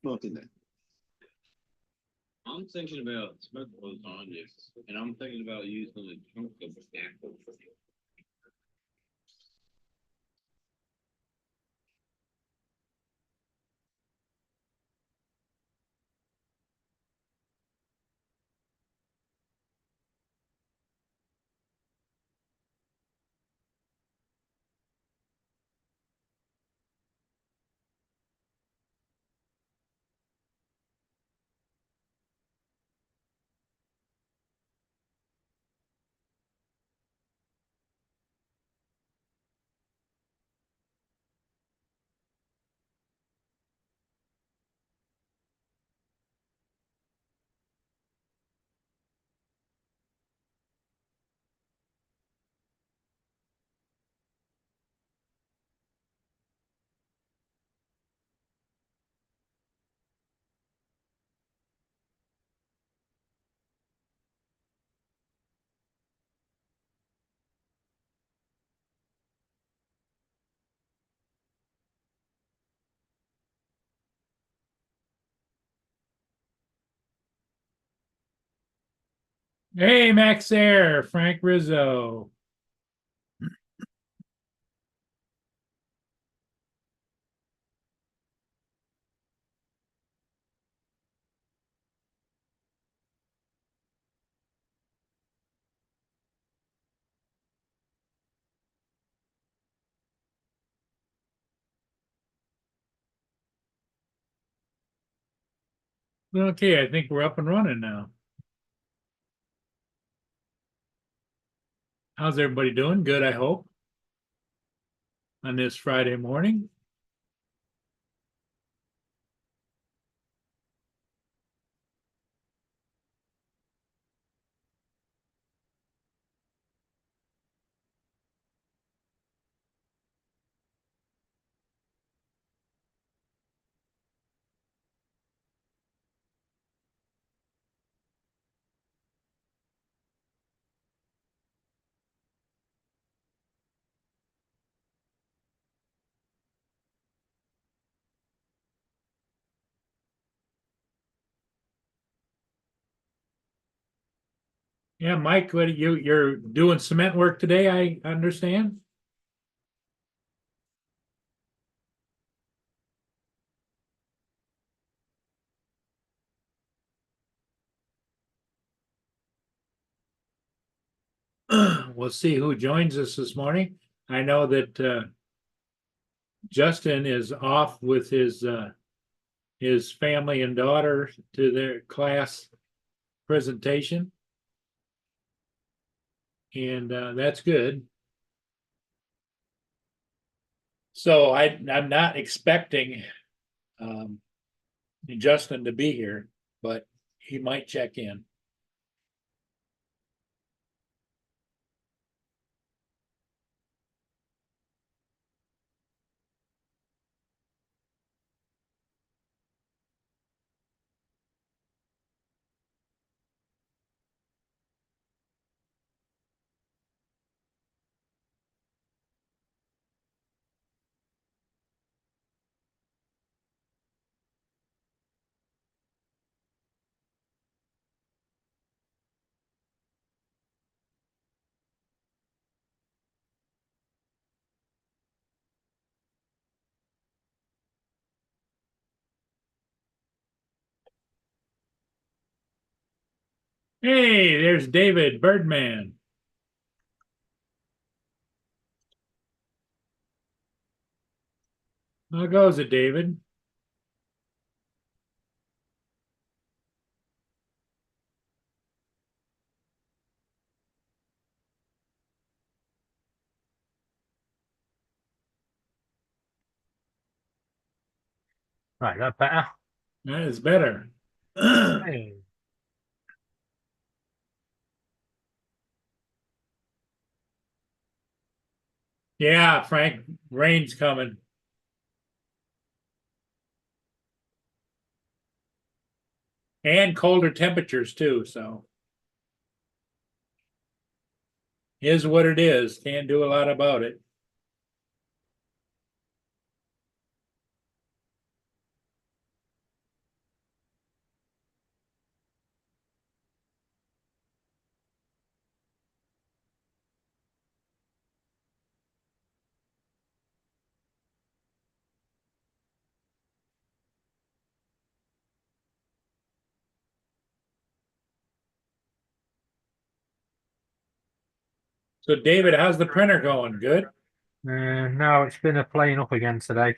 Nothing there. I'm thinking about smoking lasagna, and I'm thinking about using a chunk of apple. Hey, Max Air, Frank Rizzo. Okay, I think we're up and running now. How's everybody doing? Good, I hope. On this Friday morning. Yeah, Mike, what you're doing cement work today, I understand? We'll see who joins us this morning. I know that Justin is off with his family and daughter to their class presentation. And that's good. So I'm not expecting Justin to be here, but he might check in. Hey, there's David Birdman. How goes it, David? Right, that better. That is better. Hey. Yeah, Frank, rain's coming. And colder temperatures too, so. Is what it is. Can't do a lot about it. So David, how's the printer going? Good? No, it's been a playing up again today.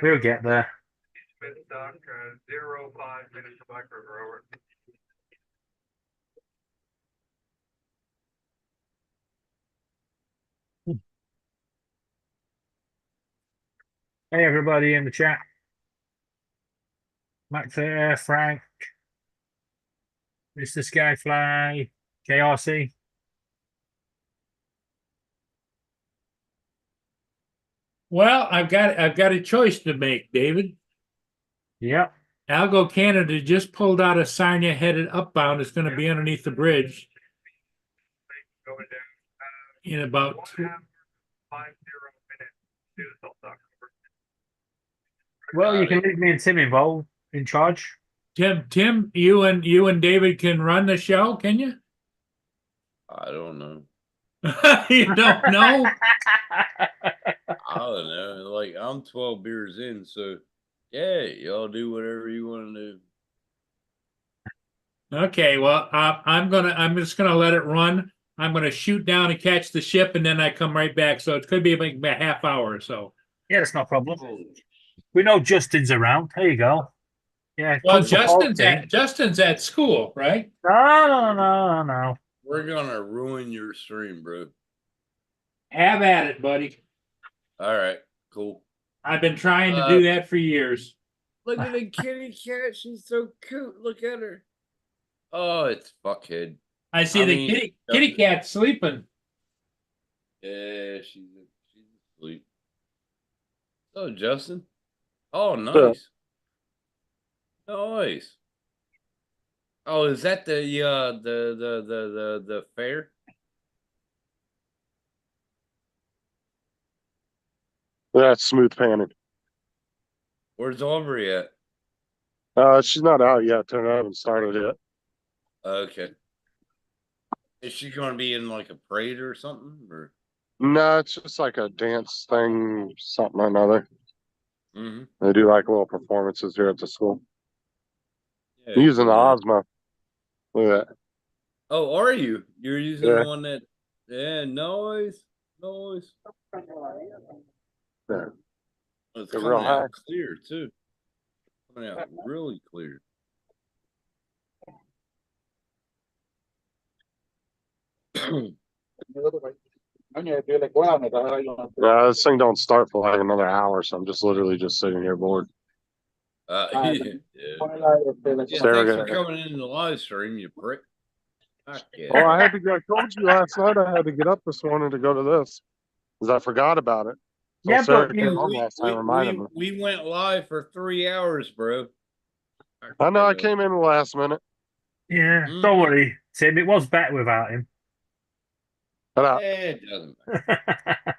We'll get there. Hey, everybody in the chat. Max there, Frank, Mr. Skyfly, KRC. Well, I've got a choice to make, David. Yep. Algo Canada just pulled out a Sarnia headed upbound. It's going to be underneath the bridge in about Well, you can leave me and Tim involved in charge. Tim, you and David can run the show, can you? I don't know. You don't know? I don't know. Like, I'm 12 beers in, so yeah, y'all do whatever you want to do. Okay, well, I'm just gonna let it run. I'm gonna shoot down and catch the ship, and then I come right back. So it could be like a half hour or so. Yeah, that's no problem. We know Justin's around. There you go. Yeah. Well, come support Justin's at school, right? No. We're gonna ruin your stream, bro. Have at it, buddy. All right, cool. I've been trying to do that for years. Look at the kitty cat. She's so cute. Look at her. Oh, it's fuckhead. I see kitty cat sleeping. Yeah, she's asleep. Oh, Justin. Oh, nice. Nice. Oh, is that the fair? That's smooth panning. Where's Aubrey at? She's not out yet. I haven't started yet. Okay. Is she going to be in like a parade or something? Or No, it's just like a dance thing, something or another. mm-hmm. They do like little performances here at the school. Yeah, Using the cool. Ozma. Look at that. Oh, are you? You're using Yeah. the one that? Yeah, noise. Yeah. It's They're coming real out high. clear too. Coming out really clear. Yeah, this thing don't start for like another hour, so I'm just literally just sitting here bored. Yeah. Yeah, thanks Sarah, for coming in the live stream, you prick. Fuck yeah. oh, I told you last night I had to get up this morning to go to this because I forgot about it. So Yeah, Sarah but came home last night and reminded me. We went live for 3 hours, bro. I know I came in the last minute. Yeah, don't worry, Tim. It was better without him. It doesn't matter.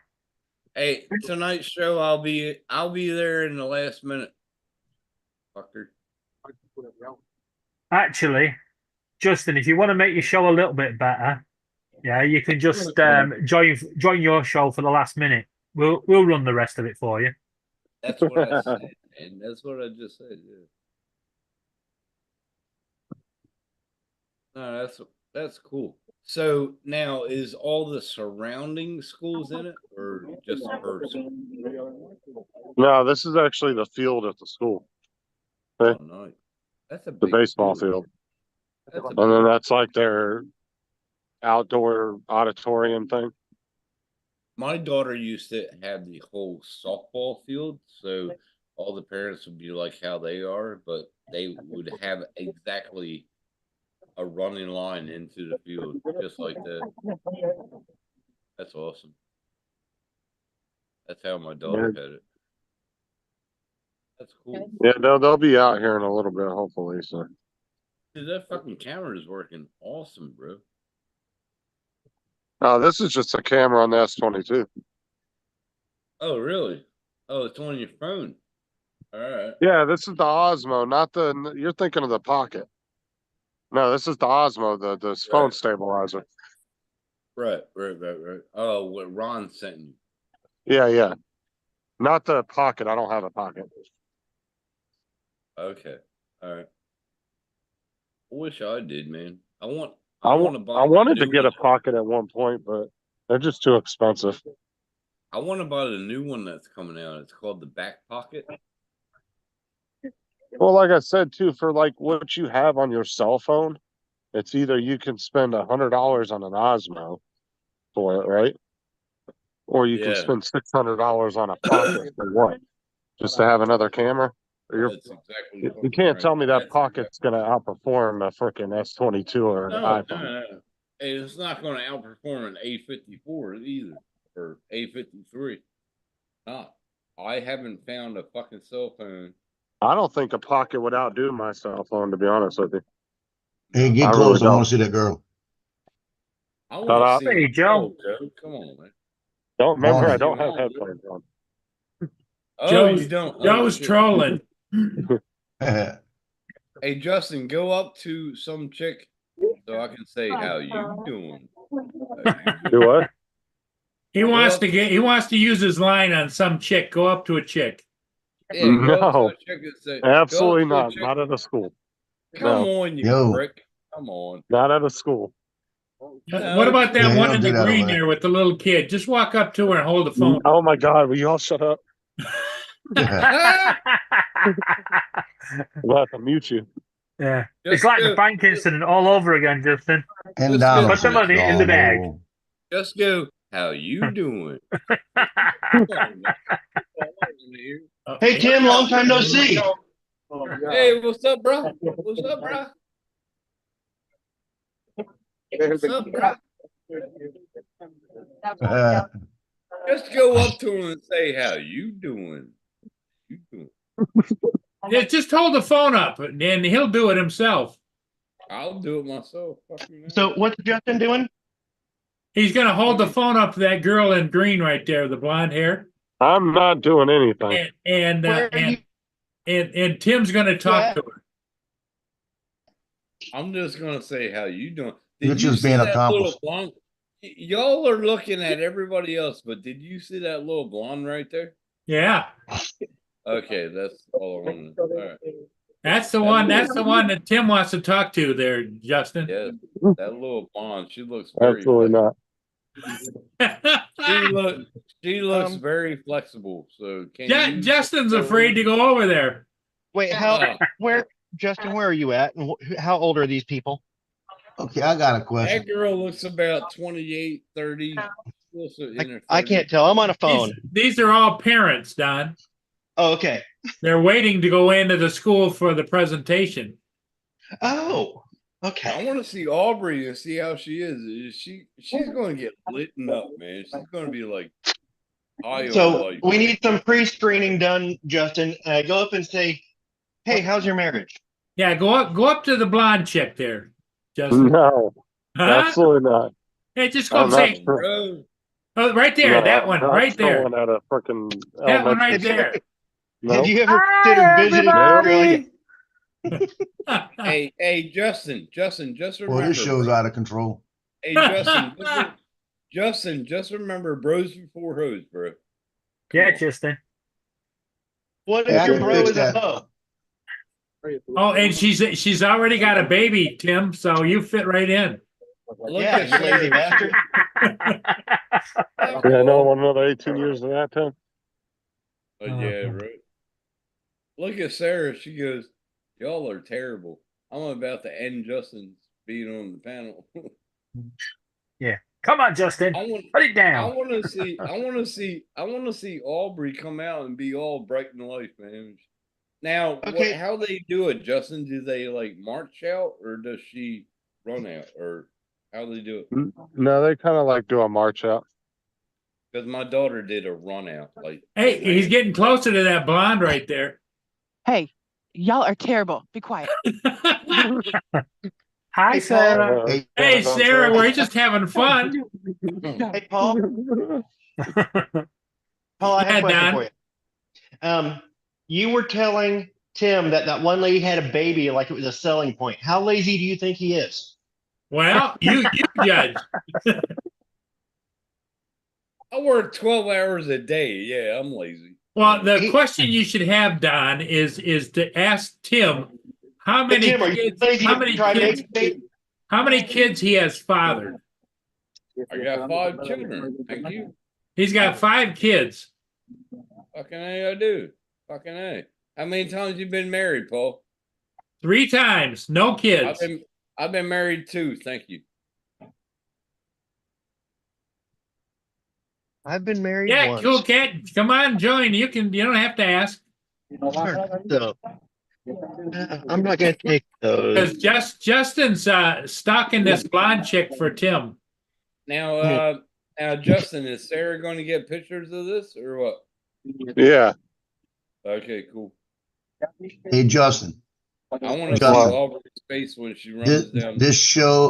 Hey, tonight's show, I'll be there in the last minute. Fucker. Actually, Justin, if you want to make your show a little bit better, yeah, you can just join your show for the last minute. We'll run the rest of it for you. That's what I said, and that's what I just said. Yeah. No, that's cool. So now, is all the surrounding schools in it, or just her school? No, this is actually the field at the school. Oh, nice. That's a The big baseball field. field. And then that's like their outdoor auditorium thing. My daughter used to have the whole softball field, so all the parents would be like how they are, but they would have exactly a running line into the field, just like that. That's awesome. That's how my daughter had it. That's cool. Yeah, they'll be out here in a little bit, hopefully. So, Dude, that fucking camera is working awesome, bro. this is just a camera on the S22. Oh, really? Oh, it's on your phone. All right. Yeah, this is the Osmo, not the. You're thinking of the Pocket. No, this is the Osmo, the phone stabilizer. Right. Oh, what Ron sent you. Yeah. Not the Pocket. I don't have a Pocket. Okay. All right. I wish I did, man. I want I to buy. I wanted the to new get a one. pocket at one point, but they're just too expensive. I want to buy the new one that's coming out. It's called the Back Pocket. Well, like I said too, for like what you have on your cell phone, it's either you can spend $100 on an Osmo for it, right? Or you can Yeah. spend $600 on a pocket for what? Just to have another camera? Or you're, That's exactly. you fucking can't right. tell me that That's pocket's gonna outperform a freaking S22 or an No, iPhone. no. It's not going to outperform an A54 either or A53. Not. I haven't found a fucking cell phone. I don't think a pocket would outdo my cell phone, to be honest with you. Hey, I get really close. I don't. want to see that girl. I want Ta-da. to see. Hey, it. Joe. Oh, Joe, come on, man. Don't remember, Morning. I don't have Morning. headphones on. Oh, you don't. Oh, Joe's shit. trolling. Hey, Justin, go up to some chick so I can say how you doing. Do what? He wants to use his line on some chick. Go up to a chick. Yeah, go up to No. a chick and say. Absolutely go up to a not. chick. Not at a school. Come No. on, you Yo. prick. Come on. Not at a school. What about that Yeah, you one don't in do the that over green there. there with the little kid? Just walk up to her and hold the phone. Oh my God, will you all shut up? Ah! We'll have to mute you. Yeah. Just It's like go- the bank incident all over again, Justin. And Let's down go. the Put the money in the bag. Oh. Just go. How you doing? Come on, man. Hey Tim, long time no see. Hey, what's up, bro? What's up, bro? What's up, bro? Just go up to him and say, "How you doing? You doing?" Yeah, just hold the phone up and he'll do it himself. I'll do it myself. Fuck you, man. So what's Justin doing? He's gonna hold the phone up to that girl in green right there, the blonde hair, I'm not doing anything. Where are you and Tim's gonna talk to her. I'm just gonna say, "How you doing?" You're Did you just see being that little accomplished. blonde? Y'all are looking at everybody else, but did you see that little blonde right there? Yeah, Okay, that's all I wanted. All right. that's the one. That's the one that Tim wants to talk to there, Justin. Yeah, that little blonde. She looks very. Absolutely not. She looks Um, very flexible. So can you? Justin's afraid to go over there. Wait, where Justin, where are you at? And how old are these people? Okay, I got a question. That girl looks about 28, 30. Also in her I 30s. can't tell. I'm on a phone. These are all parents, Don. Oh, okay. They're waiting to go into the school for the presentation. Oh, I okay. want to see Aubrey and see how she is. She's going to get lit up, man. She's going to be like high on So life. we need some pre-screening done, Justin. Go up and say, "Hey, how's your marriage?" Yeah, go up to the blonde chick there, Justin. No, Huh? absolutely not. Hey, just go I'm and not say, sure. Bro, oh, right there, No, that I'm one, not right there, throwing At a freaking that one right Have you there. ever, No. have you ever considered visiting Australia? hey, Justin, just Boy, remember. this show's bro. out of control. Hey, Justin, just remember, bros before hoes, bro. Come Yeah, on. Justin. What Hey, if I your can bro fix is a that. hoe? Oh, and she's already got a baby, Tim. So you fit right in. Look Yeah, at you lazy Sarah. bastard. Yeah, I don't want another 18 years of that, Tim. Yeah, right. Look at Sarah. She goes, "Y'all are terrible. I'm about to end Justin's being on the panel." Come on, Justin. I want. Put it I down. want to see. I want to see Aubrey come out and be all bright in life, man. Now, Okay. how they do it, Justin? Do they like march out, or does she run out, or how they do it? No, they kind of like do a march out. Because my daughter did a run out. Like, Hey, he's getting closer to that blonde right there. Hey, y'all are terrible. Be quiet. Hi, Hey, Paul. Sarah. Hey, Hey, Sarah, we're just having fun. Hey, Paul. Paul, I have Yeah, a question Don. for you. You were telling Tim that one lady had a baby like it was a selling point. How lazy do you think he is? Well, you judge. I work 12 hours a day. Yeah, I'm lazy. Well, the He- question you should have, Don, is to ask Tim how Hey, many Tim, are you kids, lazy how to many try kids, make- how many kids he has fathered. I got 5 children. Thank you. He's got 5 kids. Fucking A, I do. Fucking A. How many times you been married, Paul? 3 times, no kids. I've been married 2. Thank you. I've been married Yeah, once. cool cat. Come on, join. You don't have to ask. So, I'm not gonna take those. Because Justin's stalking this blonde chick for Tim. Now, Justin, is Sarah going to get pictures of this or what? Yeah. Okay, cool. Hey, Justin, I want to see Justin. Aubrey's face when she runs this, down. this show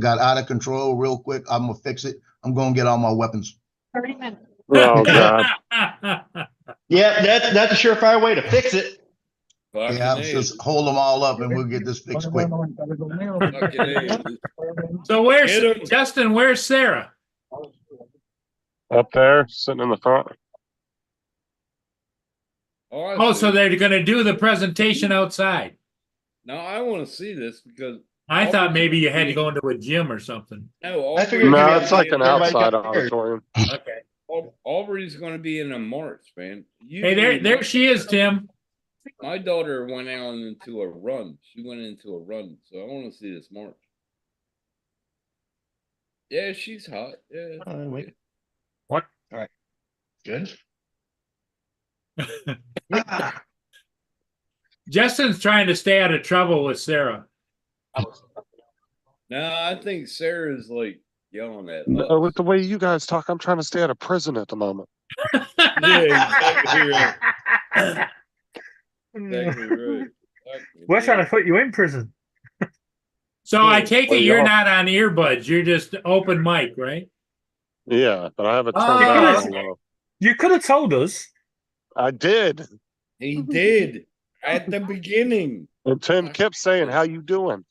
got out of control real quick. I'm gonna fix it. I'm gonna get all my weapons. Oh God. Yeah, that's a surefire way to fix it. Fucking Yeah, A. just hold them all up and we'll get this fixed quick. Fucking A. So where's Get him. Justin? Where's Sarah? Up there, sitting in the front. Oh, so they're going to do the presentation outside. No, I want to see this because I thought maybe you had to go into a gym or something. no, I figured- No, Everybody it's like an got outside prepared. auditorium. Okay. Aubrey's going to be in a march, man. Hey, there she is, Tim. My daughter went out into a run. She went into a run, so I want to see this march. Yeah, she's hot. Yeah. Wait. What? All right. Good. Justin's trying to stay out of trouble with Sarah. No, I think Sarah's like yelling at No, with us. the way you guys talk, I'm trying to stay out of prison at the moment. Yeah, exactly right. Exactly right. We're trying to put you in prison. So I take Well, it you're y'all- not on earbuds. You're just open mic, right? Yeah, but I have it turned Oh, down okay. real low. You could have told us. I did. He did at the beginning. And Tim kept saying, "How you doing?"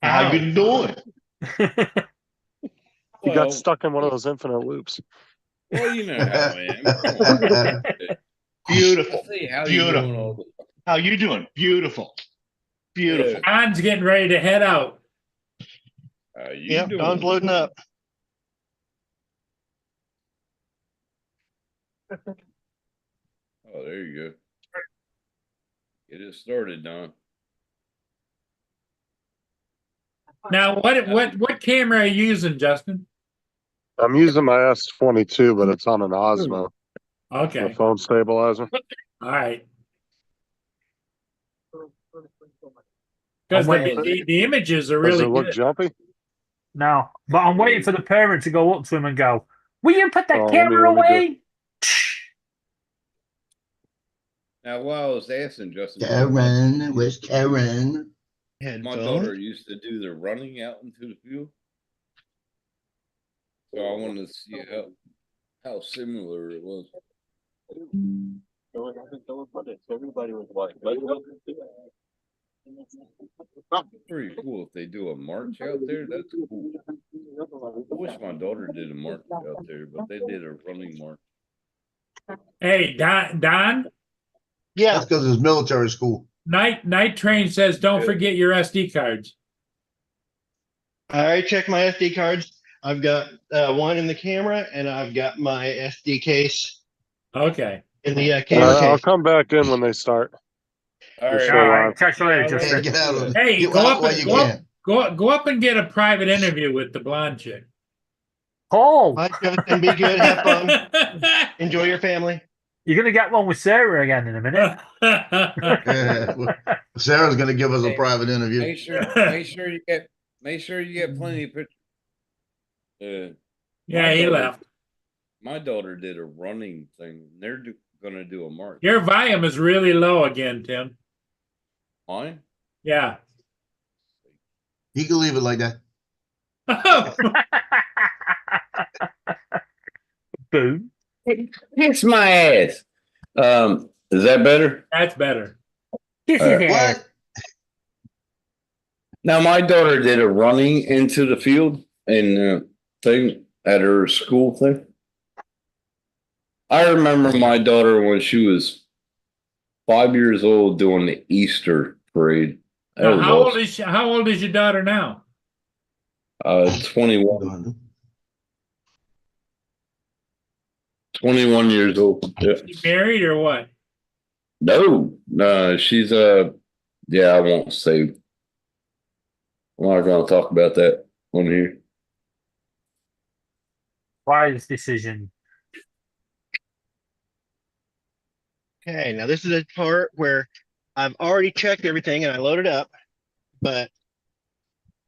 How you doing? He Well, got stuck in one of those infinite loops. well, you know how I am. Come on. Beautiful. I say how you Beautiful. doing all the How you doing? Beautiful. Beautiful. Don's getting ready to head out. how you Yep, doing? Don's loading up. Oh, there you go. Get it started, Don. Now, what camera are you using, Justin? I'm using my S22, but it's on an Osmo, the Okay, phone stabilizer. all right. Because the images are Does really it look good. jumpy? No, but I'm waiting for the parent to go up to him and go, "Will you put that Oh, camera let me do- away?" Now, while I was asking Justin, Karen, where's Karen? my Headphones. daughter used to do the running out into the field. So I wanted to see how similar it was. Pretty cool if they do a march out there. That's cool. I wish my daughter did a march out there, but they did a running march. Hey, Don, Yeah, That's because it's military school. Night Train says don't forget your SD cards. I already checked my SD cards. I've got one in the camera, and I've got my SD case Okay. in the camera I'll case. come back in when they start. All For right. sure. All right, catch you later, Yeah, Justin. Hey, get out of Hey, get go out up while and you go up, can. go up and get a private interview with the blonde chick. Paul, Hi, Justin. Be good. Have fun. Enjoy your family. you're gonna get one with Sarah again in a minute. Sarah's gonna give us a Hey, private interview. Make sure you get plenty of pictures. Yeah, he left. My daughter did a running thing. They're gonna do a march. Your volume is really low again, Tim. Mine? Yeah. You can leave it like that. Boom. Kiss my ass. Is that better? That's better. What? Now my daughter did a running into the field and thing at her school thing. I remember my daughter when she was 5 years old doing the Easter parade. That Now, was how old awesome. is how old is your daughter now? 21, 21 years old. Yeah. You married or what? No, no, she's yeah, I won't say. I'm not gonna talk about that on here. Wise decision. Okay, now this is a part where I've already checked everything and I loaded up, but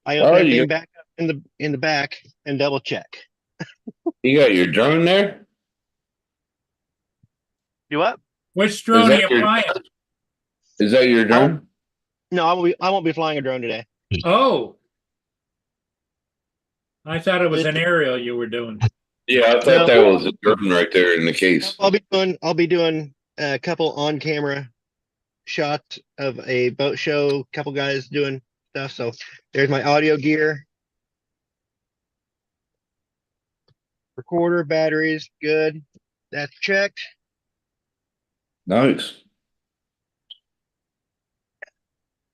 I open Oh, everything back up in the back and double check. you got your drone there? Do what? Which drone are that you your- flying? Is that your drone? No, I won't be flying a drone today. Oh. I thought it was an aerial you were doing. Yeah, I thought No. that was a drone right there in the case. I'll be doing a couple on camera shots of a boat show, couple guys doing stuff. So there's my audio gear. Recorder, batteries, good. That's checked. Nice.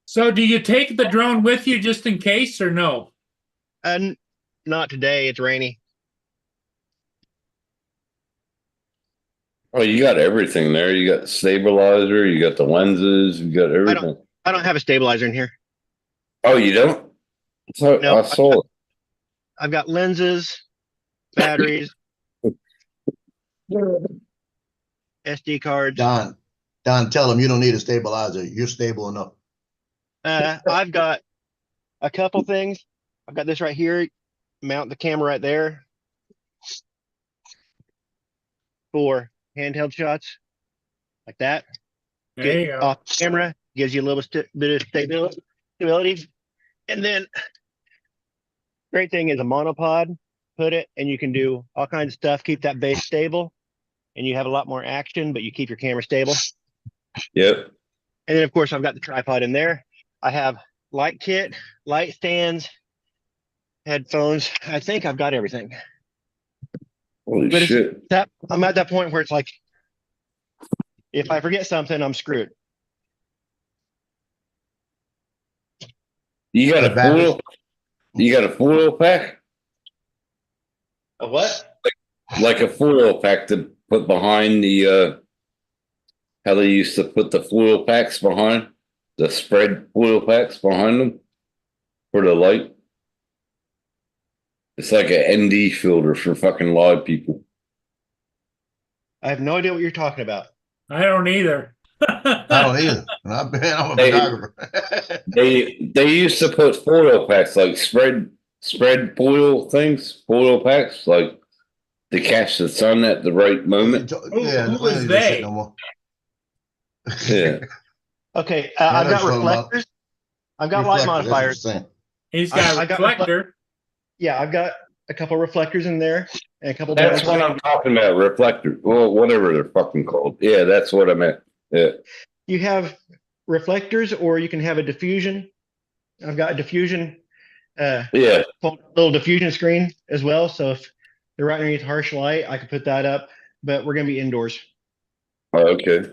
So do you take the drone with you just in case or no? And not today, it's rainy. Oh, you got everything there. You got the stabilizer, you got the lenses, you got everything. I don't have a stabilizer in here. Oh, you don't? So No, I saw it. I've got lenses, batteries, SD cards. Don, tell him you don't need a stabilizer. You're stable enough. I've got a couple things. I've got this right here. Mount the camera right there for handheld shots like that. There you Get go. off camera, gives you a little bit of stability. And then great thing is a monopod, put it, and you can do all kinds of stuff, keep that base stable, and you have a lot more action, but you keep your camera stable. Yep. And then of course I've got the tripod in there. I have light kit, light stands, headphones. I think I've got everything. Holy But shit. I'm at that point where it's like, if I forget something, I'm screwed. You got The a batteries- foil? You got a foil pack? A what? Like a foil pack to put behind the how they used to put the foil packs behind, the spread foil packs behind them for the light. It's like an ND filter for fucking live people. I have no idea what you're talking about. I don't either. I don't either. And I'm a Hey. photographer. They used to put foil packs like spread foil things, foil packs like to catch the sun at the right moment. Who I was don't do that they? shit no more. Yeah. Okay, Yeah, I've got that's what I'm about. reflectors. I've got light Reflector, that's what modifiers. I'm saying. He's got I a got reflector. Yeah, I've got a couple reflectors in there and a couple. That's what I'm talking about. Reflector. Well, whatever they're fucking called. Yeah, that's what I meant. Yeah. You have reflectors, or you can have a diffusion. I've got a diffusion, Yeah. little diffusion screen as well. So if they're right underneath harsh light, I could put that up. But we're gonna be indoors. Oh, okay.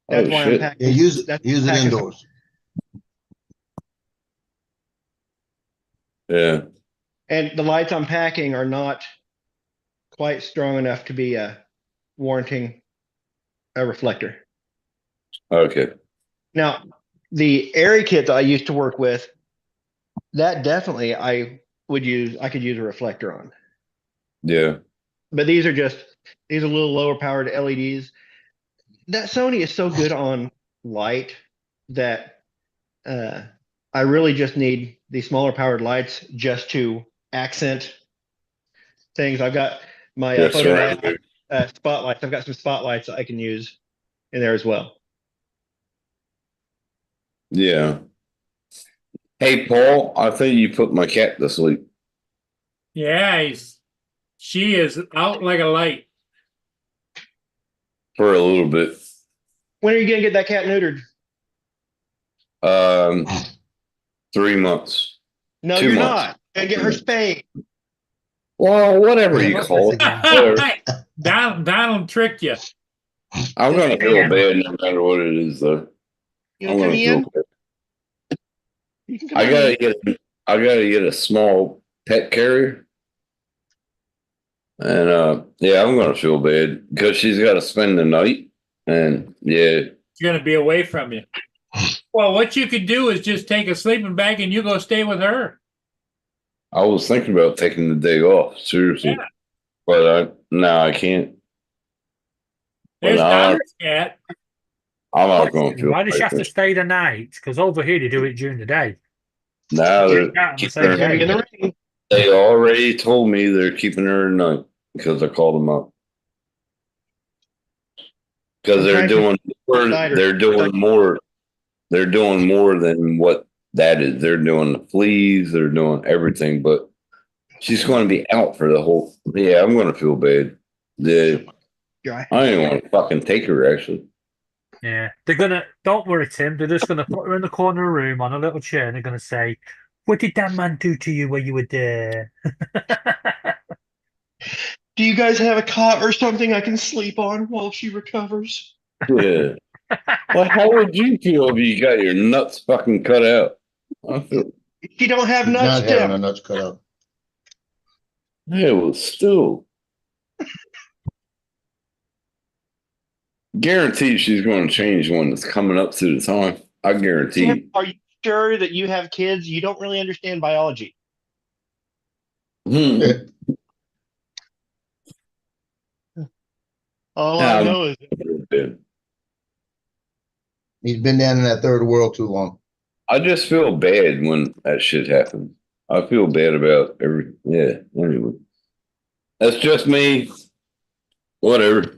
That's Oh why I'm shit. packing. Yeah, use that's it packing- indoors. Yeah. And the lights I'm packing are not quite strong enough to be warranting a reflector. Okay. Now, the Airy kit that I used to work with, that definitely I could use a reflector on. Yeah. But these are a little lower powered LEDs. That Sony is so good on light that I really just need the smaller powered lights just to accent things. I've got my Yes, photo sir. lab, spotlights. I've got some spotlights I can use in there as well. Yeah. Hey, Paul, I think you put my cat to sleep. Yeah, she is out like a light. For a little bit. When are you gonna get that cat neutered? 3 months. No, 2 you're months. not. Gonna get her spayed. Well, whatever Yeah, you what's call this it. again? Whatever. Donald tricked you. I'm gonna feel Yeah. bad no matter what it is, though. You I'm know, come gonna feel in. bad. You can come I on gotta in. get. I gotta get a small pet carrier, and yeah, I'm gonna feel bad because she's got to spend the night, and yeah, It's gonna be away from you. Well, what you could do is just take a sleeping bag and you go stay with her. I was thinking about taking the day off, seriously, Yeah. but no, I can't. There's Well, Donald's cat. I'm not going to feel Why does she have to bad. stay the night? Because over here they do it during the day. Now Yeah, they're Out on the keeping same her. Gotta be in day. the ring. They already told me they're keeping her at night because I called them up. Because they're Sometimes doing more, outside or- they're doing more, they're doing more than what that is. They're doing the fleas, they're doing everything, but she's going to be out for the whole. Yeah, I'm going to feel bad. Dry. I don't even want to fucking take her actually. Yeah. They're gonna don't worry, Tim, they're just gonna put her in the corner of the room on a little chair and they're gonna say, "What did that man do to you while you were there?" Do you guys have a cot or something I can sleep on while she recovers? Yeah. Well, how would you feel if you got your nuts fucking cut out? I feel, She don't have She's nuts, not having her Tim. nuts cut out. yeah, well, still. Guaranteed she's going to change one that's coming up to the time. I guarantee. Tim, are you sure that you have kids? You don't really understand biology. Hmm. All Yeah, I know is He's been down in that third world too long. I just feel bad when that shit happens. I feel bad about every. Yeah. Anyway, that's just me. Whatever.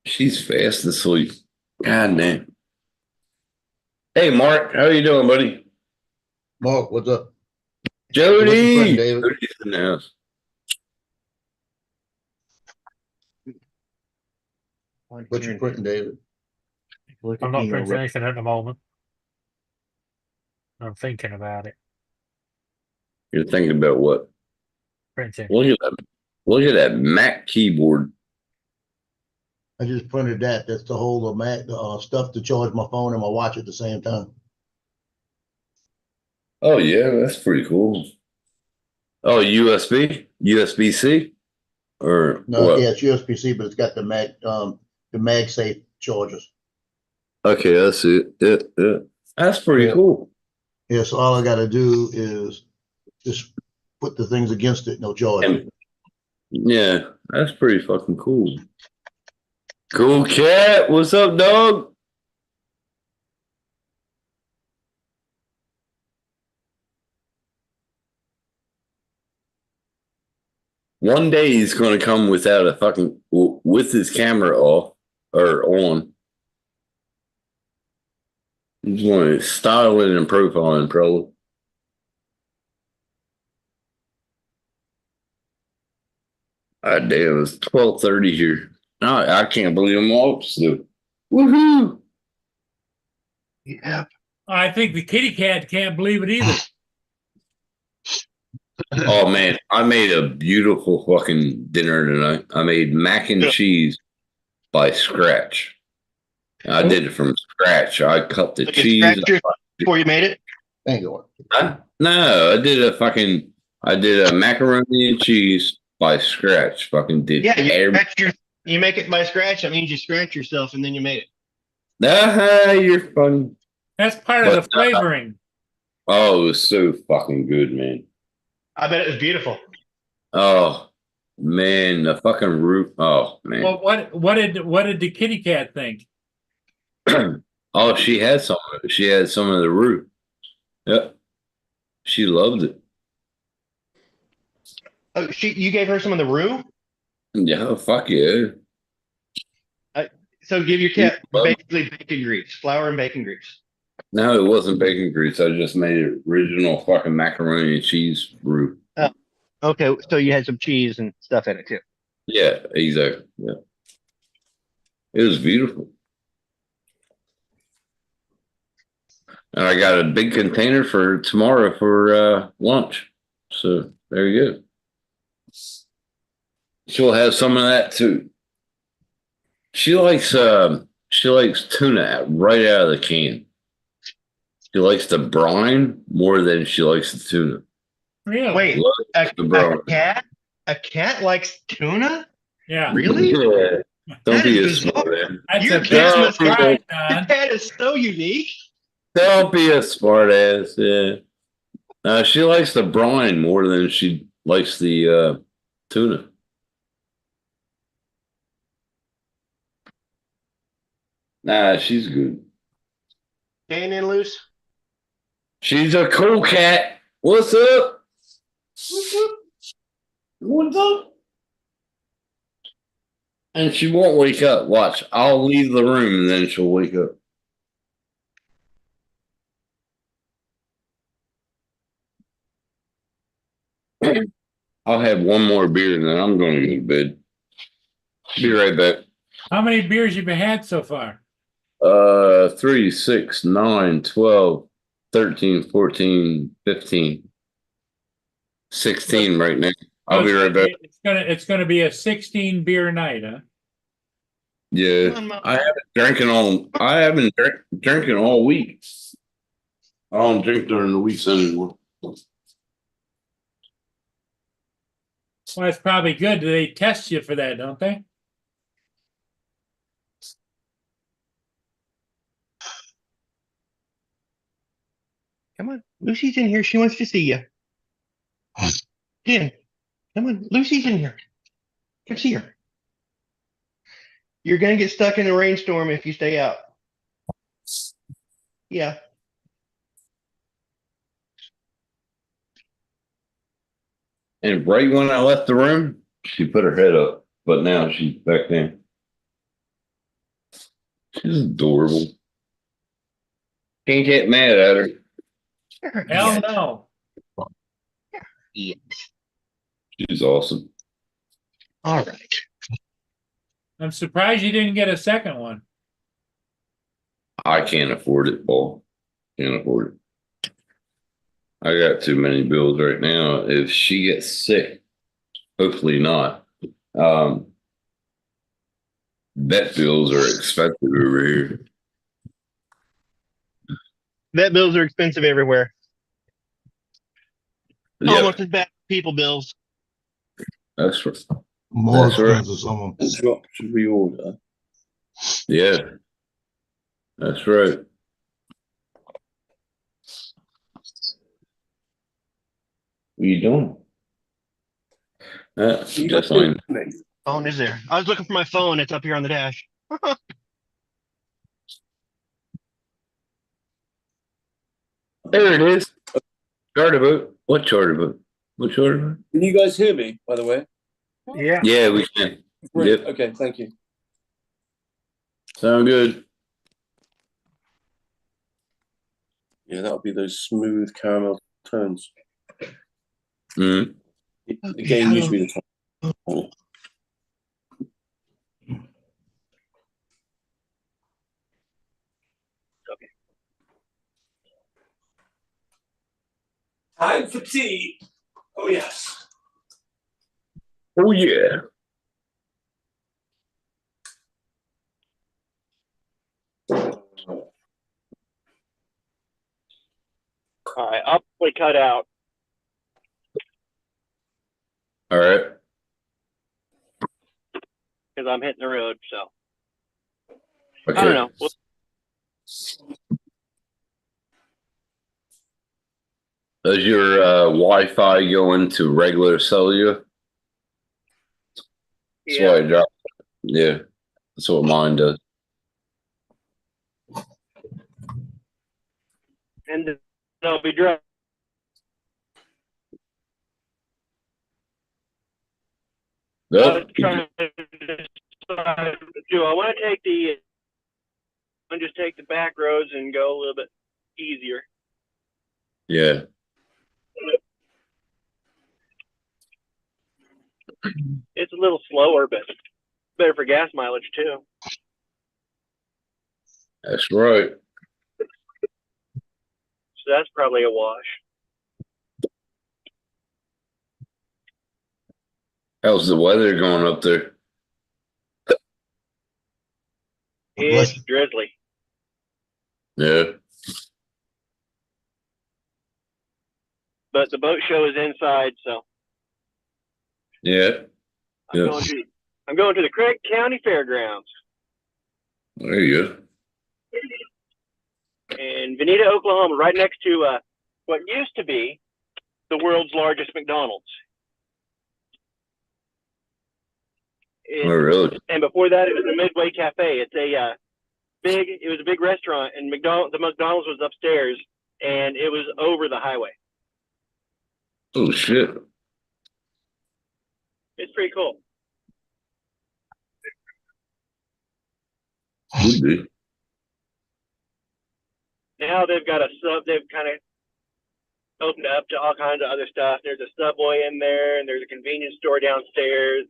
She's fast asleep. God damn. Hey, Mark, how you doing, buddy? Mark, what's up? Jody. What's your friend, David? Jody's in the house. What's your printing, David? I'm not printing anything at the moment. I'm thinking about it. You're thinking about what? Printing. Look at that. Look at that Mac keyboard. I just printed that. That's to hold the Mac stuff to charge my phone and my watch at the same time. Oh yeah, that's pretty cool. Oh, USB, USB-C, or No, what? yeah, it's USB-C, but it's got the MagSafe chargers. Okay, that's it. Yeah. That's pretty Yeah. cool. Yeah, so all I got to do is just put the things against it, no charge. And yeah, that's pretty fucking cool. Cool cat, what's up, dog? One day he's gonna come without a fucking with his camera off or on. He's going to style it and profiling, probably. God damn, it's 12:30 here. No, I can't believe I'm off still. Woohoo! Yeah. I think the kitty cat can't believe it either. Oh man, I made a beautiful fucking dinner tonight. I made mac and cheese by scratch. I did it from scratch. I cut the Like you cheese. scratched your- before you made it? Thank you. No, I did a macaroni and cheese by scratch. Fucking did Yeah, every. you make it by scratch. That means you scratch yourself and then you made it. You're funny. That's part of the But, flavoring. Oh, it was so fucking good, man. I bet it was beautiful. Oh man, the fucking root. Oh man. Well, what did the kitty cat think? Oh, she had some. She had some of the root. Yep. She loved it. Oh, you gave her some of the roux? Yeah, fuck yeah. So give your cat Well- basically bacon grease, flour and bacon grease. No, it wasn't bacon grease. I just made original fucking macaroni and cheese roux. Okay, so you had some cheese and stuff in it too. Yeah, exactly. Yeah. It was beautiful. And I got a big container for tomorrow for lunch. So there you go. She'll have some of that too. She likes tuna right out of the can. She likes the brine more than she likes the tuna. Really? Wait, Loves the brine. a cat likes tuna? Yeah. Really? Yeah. Don't That be a is bizarre. smart ass. That's Your a cat big must be- surprise, Your Don. cat is so unique. Don't be a smart ass. Yeah. She likes the brine more than she likes the tuna. Nah, she's good. Staying in loose. She's a cool cat. What's up? What's up? And she won't wake up. Watch. I'll leave the room and then she'll wake up. I'll have one more beer and then I'm going to go to bed. Be right back. How many beers you've had so far? 3, 6, 9, 12, 13, 14, 15, 16 right now. I'll be right back. It's gonna be a 16 beer night, huh? Yeah. I haven't drinking all week. I don't drink during the weeks anymore. Well, that's probably good. Do they test you for that, don't they? Come on. Lucy's in here. She wants to see you. Jen, come on. Lucy's in here. Come see her. You're going to get stuck in a rainstorm if you stay out. Yeah. And right when I left the room, she put her head up, but now she's back down. She's adorable. Can't get mad at her. Hell no. Yes. She's awesome. All right. I'm surprised you didn't get a second one. I can't afford it, Paul. Can't afford it. I got too many bills right now. If she gets sick, hopefully not. Vet bills are expensive over here. Vet bills are expensive everywhere. Yep, Almost as bad as people bills. that's right. More That's right. expensive, some of them. That's what we order. Yeah, that's right. What are you doing? Just fine. Phone is there. I was looking for my phone. It's up here on the dash. There it is. Charter boat. What charter boat? What charter boat? Can you guys hear me, by the way? Yeah. Yeah, we can. Great. Yep. Okay, thank you. Sound good. Yeah, that'll be those smooth caramel tones. Mm. The game used to be the time. Time for tea. Oh, yes. Oh yeah. All right. I'll probably cut out. All right. Because I'm hitting the road. So Okay. I don't know. Does your Wi-Fi go into regular cellular? That's why I dropped it. Yeah, that's what mine does. And they'll be dry. I was Nope. trying to decide, do I want to take and just take the back roads and go a little bit easier? Yeah. It's a little slower, but better for gas mileage too. That's right. So that's probably a wash. How's the weather going up there? It's drizzly. Yeah. But the boat show is inside, so Yeah. I'm Yeah. going to the Craig County Fairgrounds There you go. in Veneta, Oklahoma, right next to what used to be the world's largest McDonald's. Oh, really? And before that, it was the Midway Cafe. It was a big restaurant, and the McDonald's was upstairs, and it was over the highway. Oh, shit. It's pretty cool. Would be. Now they've got they've kind of opened up to all kinds of other stuff. There's a Subway in there, and there's a convenience store downstairs.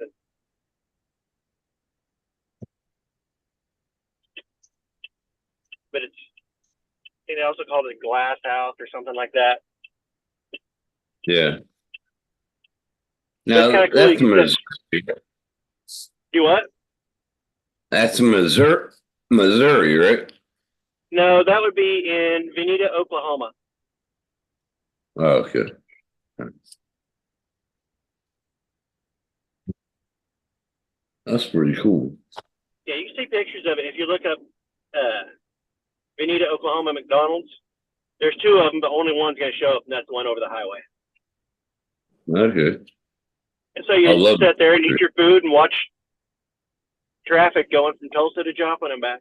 But they also call it a Glass House or something like that. Yeah. Now, That's kinda cool. that's Missouri. Do what? That's Missouri, right? No, that would be in Veneta, Oklahoma. Oh, okay. That's pretty cool. Yeah, you can see pictures of it if you look up Veneta, Oklahoma McDonald's. There's two of them, but only one's going to show up, and that's the one over the highway. Okay. And so you just sit there and eat your food and watch traffic going from Tulsa to Joplin and back.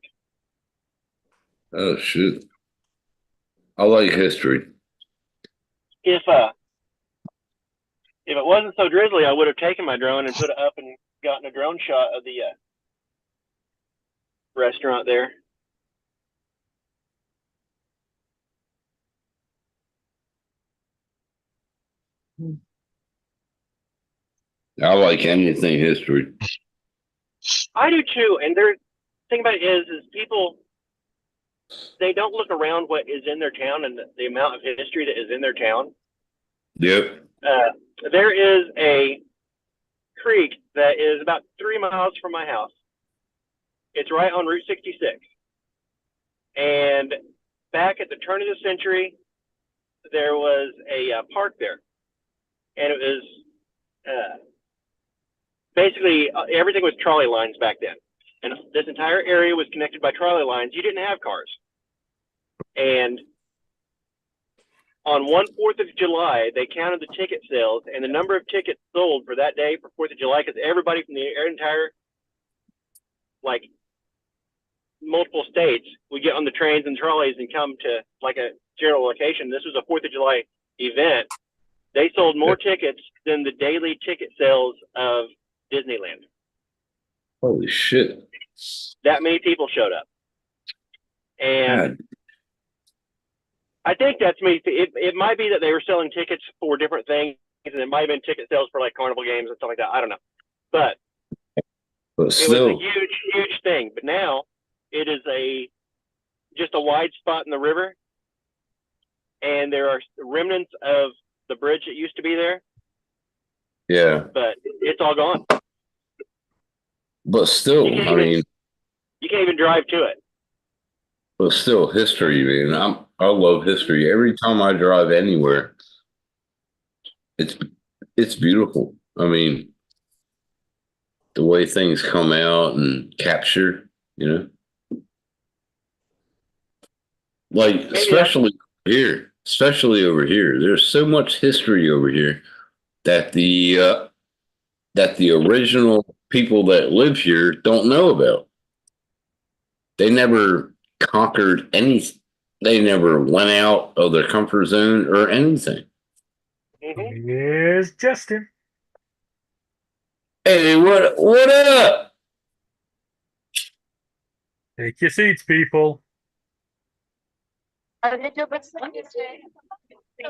Oh, shit. I like history. If it wasn't so drizzly, I would have taken my drone and put it up and gotten a drone shot of the restaurant there. I like anything history. I do too. And the thing about it is people, they don't look around what is in their town and the amount of history that is in their town. Yep. There is a creek that is about 3 miles from my house. It's right on Route 66. And back at the turn of the century, there was a park there. And it was basically everything was trolley lines back then. And this entire area was connected by trolley lines. You didn't have cars. And on 4th of July, they counted the ticket sales and the number of tickets sold for that day for 4th of July, because everybody from the entire, like, multiple states would get on the trains and trolleys and come to, like, a general location. This was a 4th of July event. They sold more tickets than the daily ticket sales of Disneyland. Holy shit. That many people showed up. And God. I think that's me. It might be that they were selling tickets for different things, and it might have been ticket sales for like carnival games and stuff like that. I don't know. But Still. it was a huge, huge thing. But now it is just a wide spot in the river, and there are remnants of the bridge that used to be there. Yeah. But it's all gone. But still, I mean, you can't even drive to it. but still, history, man. I love history. Every time I drive anywhere, it's beautiful. I mean, the way things come out and capture, you know, like especially over here. There's so much history over here that the original people that live here don't know about. They never conquered anything. They never went out of their comfort zone or anything. Mm-hmm. Here's Justin. Hey, what up? Take your seats, people.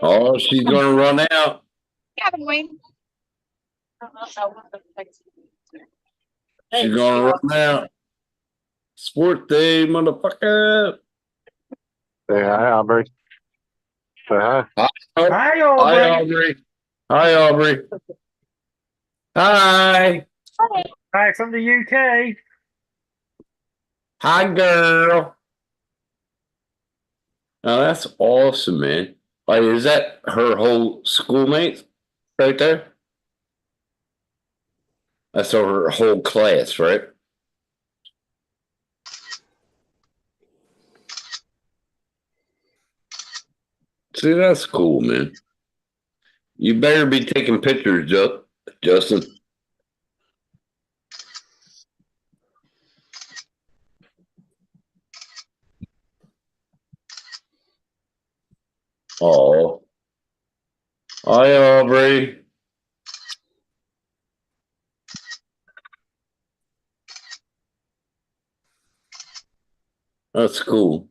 Oh, she's gonna run out. She's gonna run out. Sport day, motherfucker. Say hi, Aubrey. Say hi. Oh, Hi, hi, Aubrey. Aubrey. Hi, Aubrey. Hi. Hi from the UK. Hi, girl. Oh, that's awesome, man. Like, is that her whole schoolmates right there? That's her whole class, right? See, that's cool, man. You better be taking pictures, Justin. Oh, hi, Aubrey. That's cool.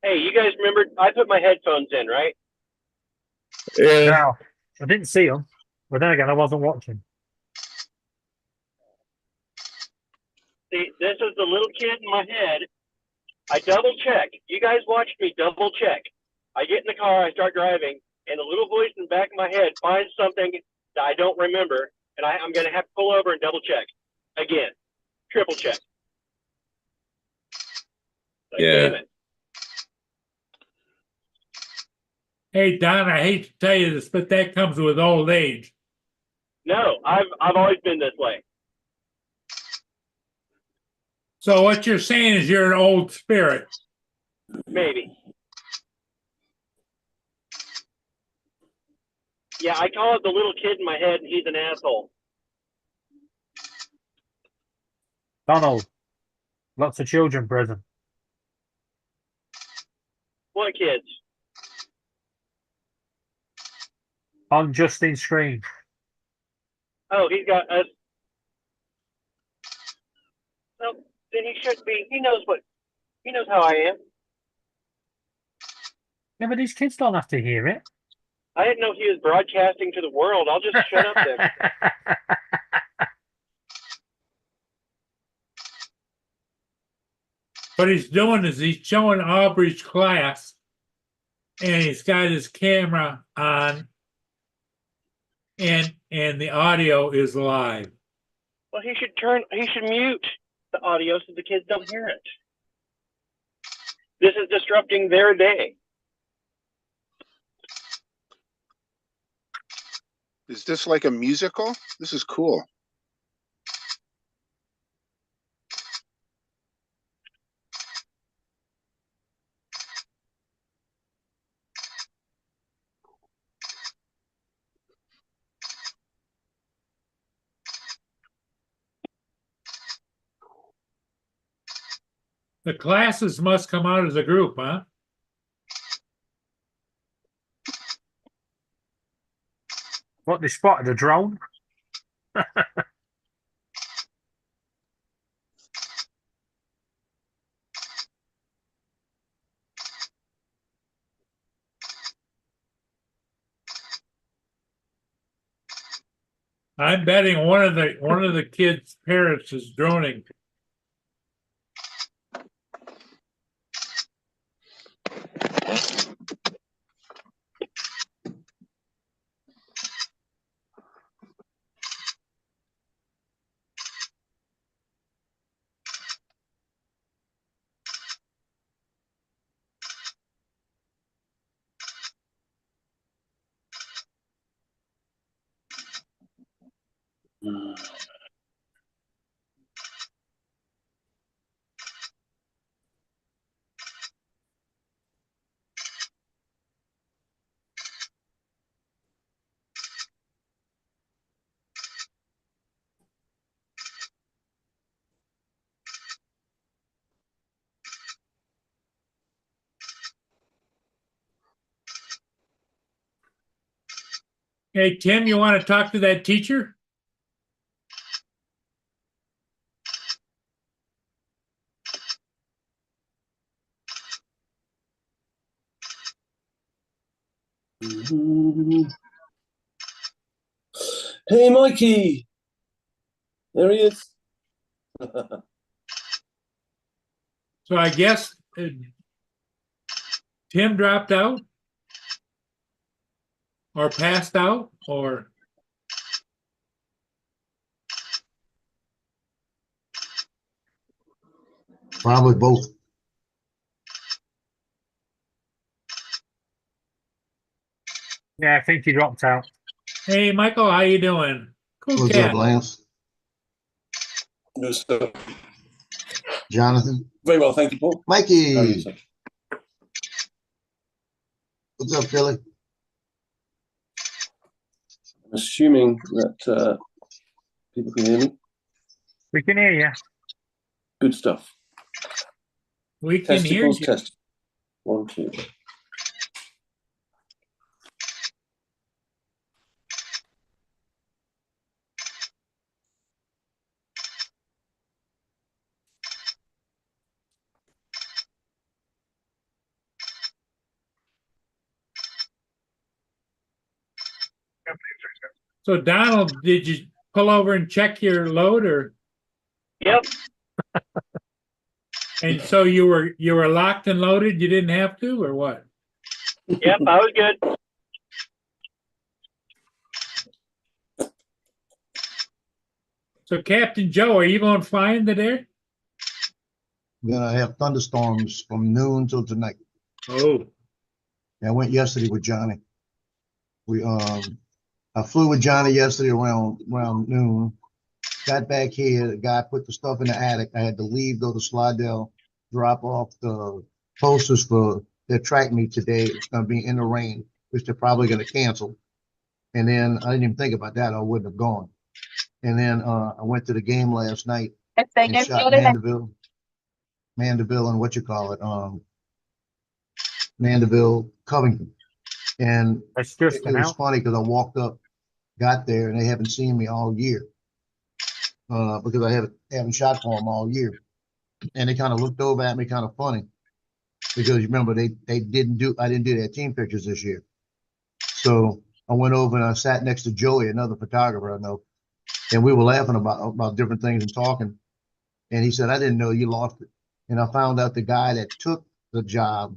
Hey, you guys remember? I put my headphones in, right? Yeah. Now, I didn't see him, but then again, I wasn't watching. See, this is the little kid in my head. I double check. You guys watched me double check. I get in the car, I start driving, and the little voice in the back of my head finds something that I don't remember, and I'm going to have to pull over and double check again, triple check. Like, Yeah. damn it. Hey, Don, I hate to tell you this, but that comes with old age. No, I've always been this way. So what you're saying is you're an old spirit. Maybe. Yeah, I call it the little kid in my head, and he's an asshole. Donald, lots of children present. What kids? On Justin's screen. Oh, he's got us. Well, then he should be. He knows how I am. Yeah, but these kids don't have to hear it. I didn't know he was broadcasting to the world. I'll just shut up then. What he's doing is he's showing Aubrey's class, and he's got his camera on, and the audio is live. Well, he should mute the audio so the kids don't hear it. This is disrupting their day. Is this like a musical? This is cool. The classes must come out as a group, huh? What, they spotted a drone? I'm betting one of the kids' parents is droning. Hey, Tim, you want to talk to that teacher? Hey, Mikey. There he is. So I guess Tim dropped out or passed out or Probably both. Yeah, I think he dropped out. hey Michael, how you doing? Cool What's up, cat. Lance? Good stuff. Jonathan? Very well, thank you, Paul. How are you, Mikey, sir? what's up, Philly? I'm assuming that people can hear me. We can hear you. Good stuff. We can hear Testicles you. test. 1, 2. So Donald, did you pull over and check your load or? Yep. And so you were locked and loaded, you didn't have to, or what? Yep. I was good. So Captain Joe, are you going flying today? We're gonna have thunderstorms from noon till tonight. Oh, I went yesterday with Johnny. I flew with Johnny yesterday around noon. Got back here, the guy put the stuff in the attic. I had to leave, go to Slidell, drop off the posters for their track meet today. It's gonna be in the rain, which they're probably gonna cancel. And then I didn't even think about that. I wouldn't have gone. And then I went to the game last night and shot Mandeville and what you call it, Mandeville, Covington. And That's just it was funny because I walked up, got there, and they haven't seen me all year because I haven't shot for them all year. And they kind of looked over at me kind of funny because you remember I didn't do their team pictures this year. So I went over and I sat next to Joey, another photographer I know, and we were laughing about different things and talking. And he said, I didn't know you lost it. And I found out the guy that took the job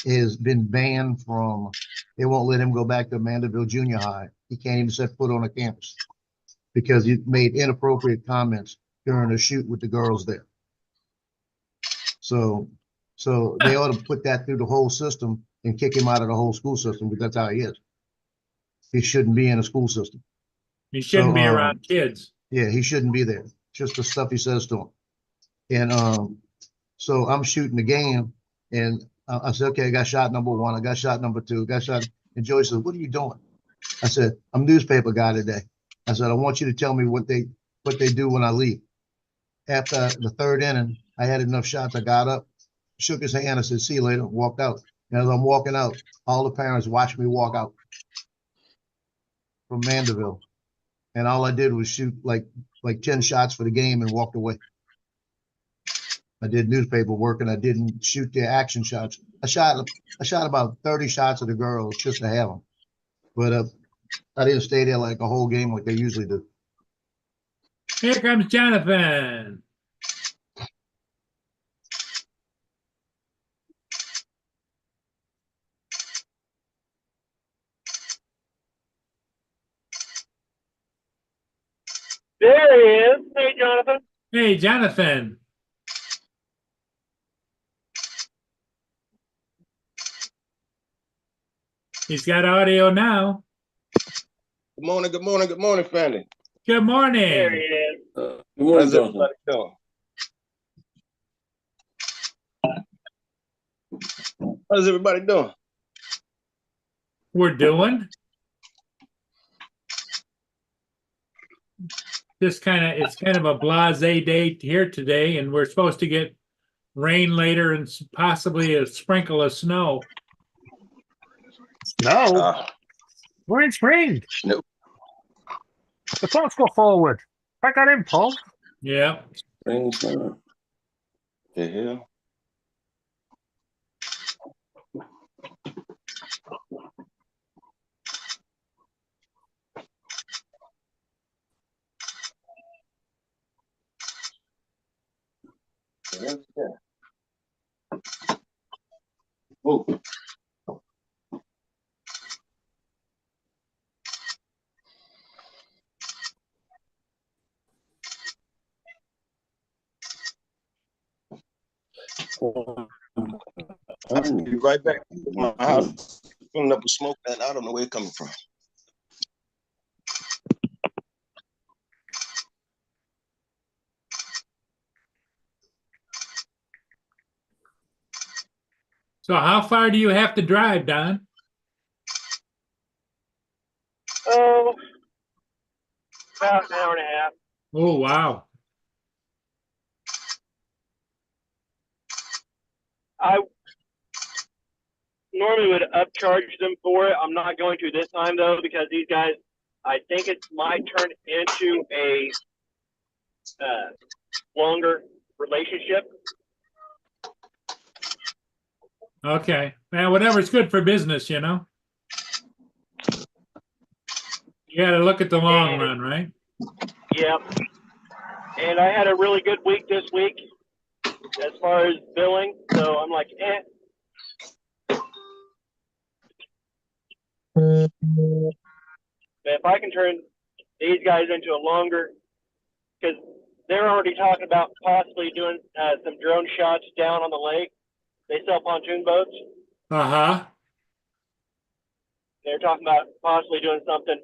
has been banned from, they won't let him go back to Mandeville Junior High. He can't even set foot on a campus because he made inappropriate comments during a shoot with the girls there. So they ought to put that through the whole system and kick him out of the whole school system because that's how he is. He shouldn't be in a school system. you shouldn't be around kids. Yeah, he shouldn't be there. Just the stuff he says to him. And so I'm shooting the game, and I said, okay, I got shot number 1, I got shot number 2, got shot. And Joey said, what are you doing? I said, I'm a newspaper guy today. I said, I want you to tell me what they do when I leave. After the 3rd inning, I had enough shots. I got up, shook his hand. I said, see you later, walked out. And as I'm walking out, all the parents watched me walk out from Mandeville. And all I did was shoot like 10 shots for the game and walked away. I did newspaper work and I didn't shoot their action shots. I shot about 30 shots of the girls just to have them. But I didn't stay there like a whole game like they usually do. Here comes Jonathan. There he is. Hey, Jonathan. Hey, Jonathan. He's got audio now. Good morning, good morning, good morning, family. Good There he morning. is. Good morning, How's Jonathan. everybody doing? How's everybody doing? We're doing. It's kind of a blasé day here today, and we're supposed to get rain later and possibly a sprinkle of snow. No, we're in spring. No. The clocks go forward. Back that in, Paul. Yeah. Spring snow. The hell? Oh, I'll be right back. My house filling up with smoke and I don't know where it's coming from. So how far do you have to drive, Don? Oh, about an hour and a half. Oh, wow. I normally would upcharge them for it. I'm not going to this time though, because these guys, I think it might turn into a longer relationship. Okay. Well, whatever's good for business, you know? You got to look at the long run, right? Yep. And I had a really good week this week as far as billing. So I'm like, But if I can turn these guys into a longer, because they're already talking about possibly doing some drone shots down on the lake. They sell pontoon boats. Uh-huh. They're talking about possibly doing something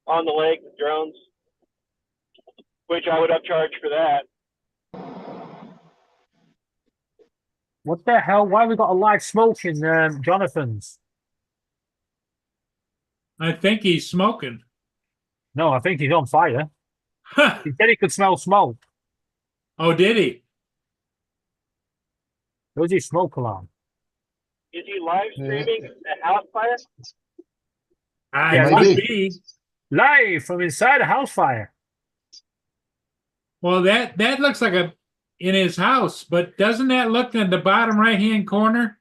on the lake with drones, which I would upcharge for that. What the hell? Why have we got a live smoke in Jonathan's? I think he's smoking. No, I think he's on fire. He said he could smell smoke. Oh, did he? Where's his smoke alarm? Is he live streaming a house fire? I might would be. be. Live from inside a house fire. Well, that looks like in his house, but doesn't that look in the bottom right-hand corner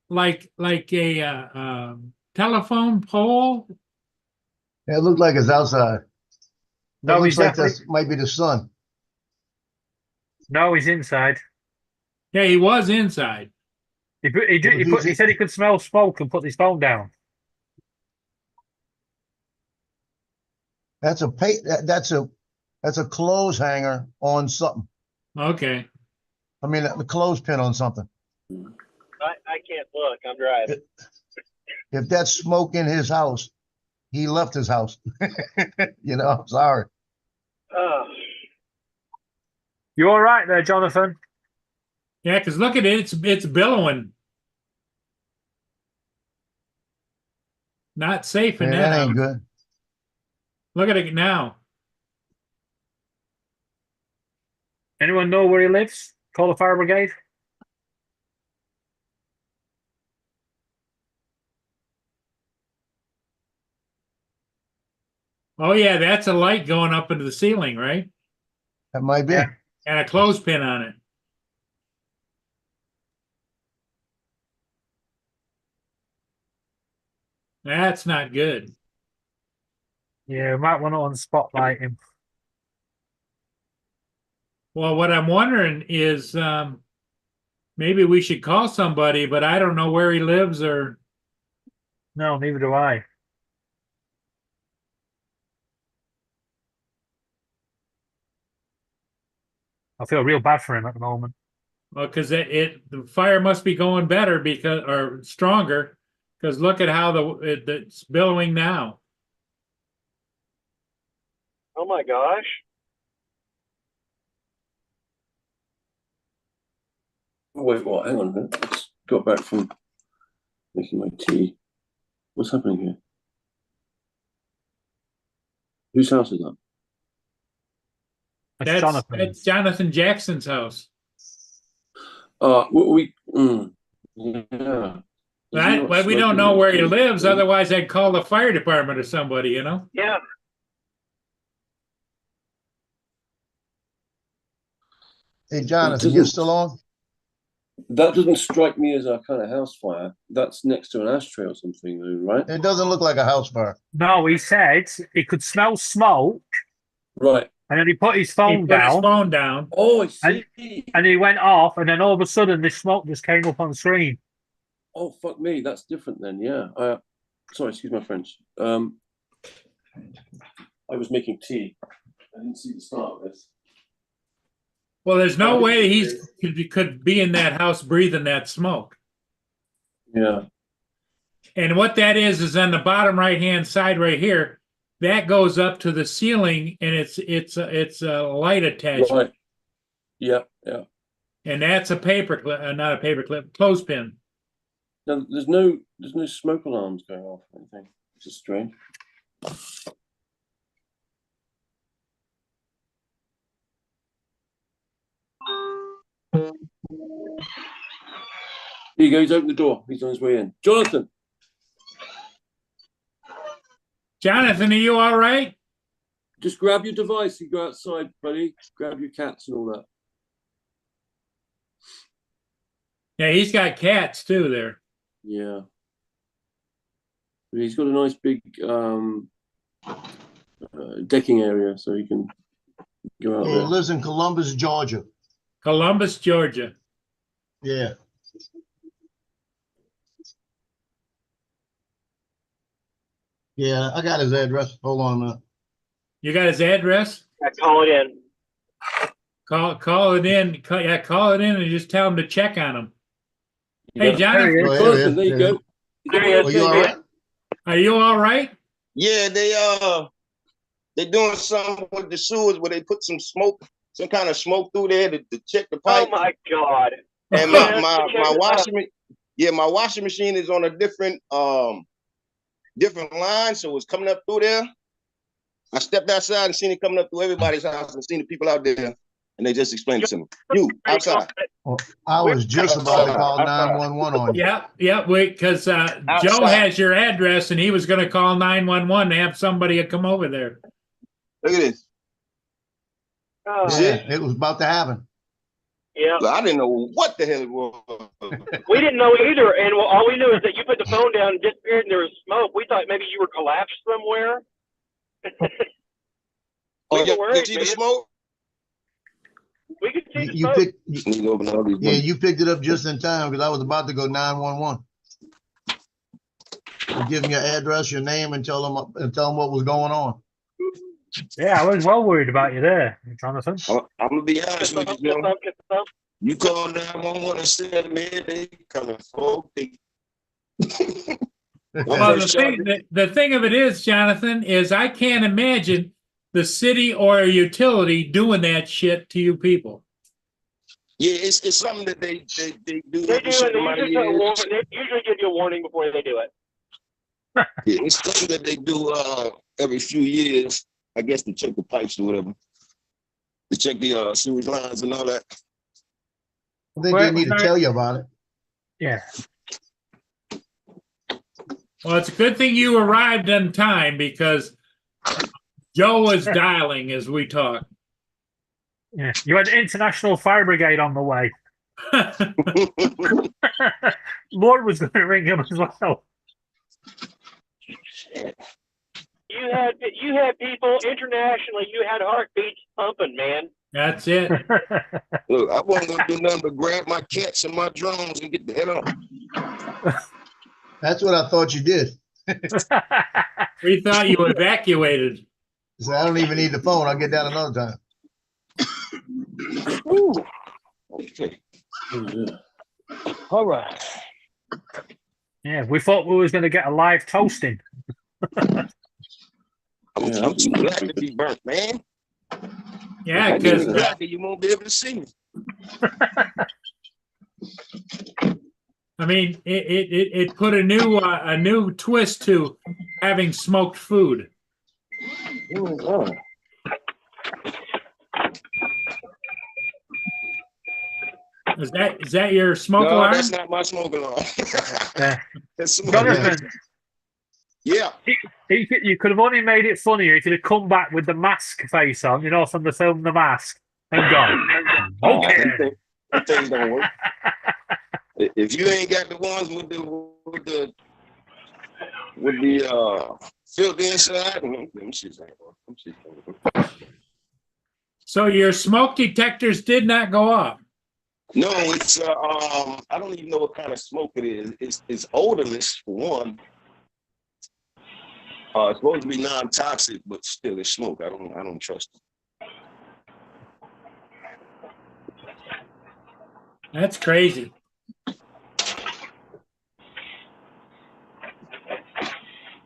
like a telephone pole? It looked like it's outside. No, It looks he's like definitely. this might be the sun. No, he's inside. Yeah, he was inside. He said he could smell smoke and put his phone down. That's a clothes hanger on something. Okay. I mean, a clothespin on something. I can't look. I'm driving. If that's smoke in his house, he left his house. You know, I'm sorry. You all right there, Jonathan? Yeah, because look at it. It's billowing. Not safe in Yeah, that that ain't house. good. Look at it now. Anyone know where he lives? Call the fire brigade. Oh, yeah, that's a light going up into the ceiling, right? That might be. Yeah. And a clothespin on it. That's not good. Yeah, we might want to unspotlight him. Well, what I'm wondering is maybe we should call somebody, but I don't know where he lives or. No, neither do I. I feel real bad for him at the moment. Well, because the fire must be going better or stronger, because look at how it's billowing now. Oh my gosh. wait, what? Hang on a minute. I just got back from making my tea. What's happening here? Whose house is that? That's Jonathan Jackson's house. Yeah. But we don't know where he lives. Otherwise, I'd call the fire department or somebody, you know? Yeah. Hey, Jonathan, you still on? That doesn't strike me as a kind of house fire. That's next to an ashtray or something, though, right? It doesn't look like a house fire. No, he said he could smell smoke. Right. and then he put his He phone put his down, phone down. Oh, I see. and he went off, and then all of a sudden, this smoke just came up on the screen. Oh, fuck me. That's different then. Yeah. Sorry, excuse my French. I was making tea. I didn't see the start of this. Well, there's no way could be in that house breathing that smoke. Yeah. And what that is on the bottom right-hand side right here, that goes up to the ceiling, and it's a light attachment. Right. Yeah, yeah. And that's a paper clip, not a paper clip, clothespin. No, there's no smoke alarms going off or anything. It's just strange. Here you go. He's opened the door. He's on his way in. Jonathan. Jonathan, are you all right? Just grab your device. You go outside, buddy. Grab your cats and all that. Yeah, he's got cats too there. Yeah. He's got a nice big decking area, so he can go out He there. lives in Columbus, Georgia. Columbus, Georgia. Yeah. Yeah, I got his address. Hold on a minute. You got his address? Call it in. Call it in. Call it in and just tell him to check on him. Hey, Yeah. Jonathan, Oh, Jonathan, there you go. Oh, you all right? are you all right? Yeah, they doing something with the sewers where they put some smoke, some kind of smoke through there to check the pipe. Oh my God. And my washing machine is on a different line, so it's coming up through there. I stepped outside and seen it coming up through everybody's house and seen the people out there, and they just explained it to me. You outside. Well, I was just about to call 911 on you. Yeah, wait, because Joe has your address and he was going to call 911 to have somebody come over there. Look at this. Oh, Yeah, it was about to happen. yeah. Look, I didn't know what the hell it was. We didn't know either, and all we knew is that you put the phone down and disappeared, and there was smoke. We thought maybe you were collapsed somewhere. Oh, We were worried, you see the man. smoke? We could see the You smoke. you picked it up just in time because I was about to go 911. You give them your address, your name, and tell them what was going on. Yeah, I was well worried about you there, Jonathan. I'm gonna be honest with you, Get Joe. some. You call 911 and say, man, they coming for Well, the thing of it is, Jonathan, is I can't imagine the city or a utility doing that shit to you people. Yeah, it's something that they do. They do, and they usually give you a warning before they do it. Yeah, it's something that they do every few years, I guess, to check the pipes or whatever, to check the sewage lines and all that. I think they need to tell you about it. Yeah. Well, it's a good thing you arrived on time because Joe was dialing as we talk. Yeah. You had International Fire Brigade on the way. Lord was going to ring him as well. You had people internationally. You had heartbeats pumping, man. That's it. Look, I wasn't gonna do nothing but grab my cats and my drones and get the hell on. That's what I thought you did. We thought you evacuated. So I don't even need the phone. I'll get down another time. Ooh. Okay. All right. Yeah, we thought we was going to get a live toasting. I'm too glad to be burnt, man. Yeah, because you won't be able to see me. I mean, it put a new twist to having smoked food. Oh, Is that your smoke no, alarm? that's not my smoke alarm. That's Jonathan, yeah. You could have only made it funnier if you'd have come back with the mask face on, from the film The Mask, and gone. Okay. That thing don't work. If you ain't got the ones with the filter inside, them shits ain't working. So your smoke detectors did not go off. No, it's I don't even know what kind of smoke it is. It's odorless for one. It's supposed to be non-toxic, but still it's smoke. I don't trust it. That's crazy.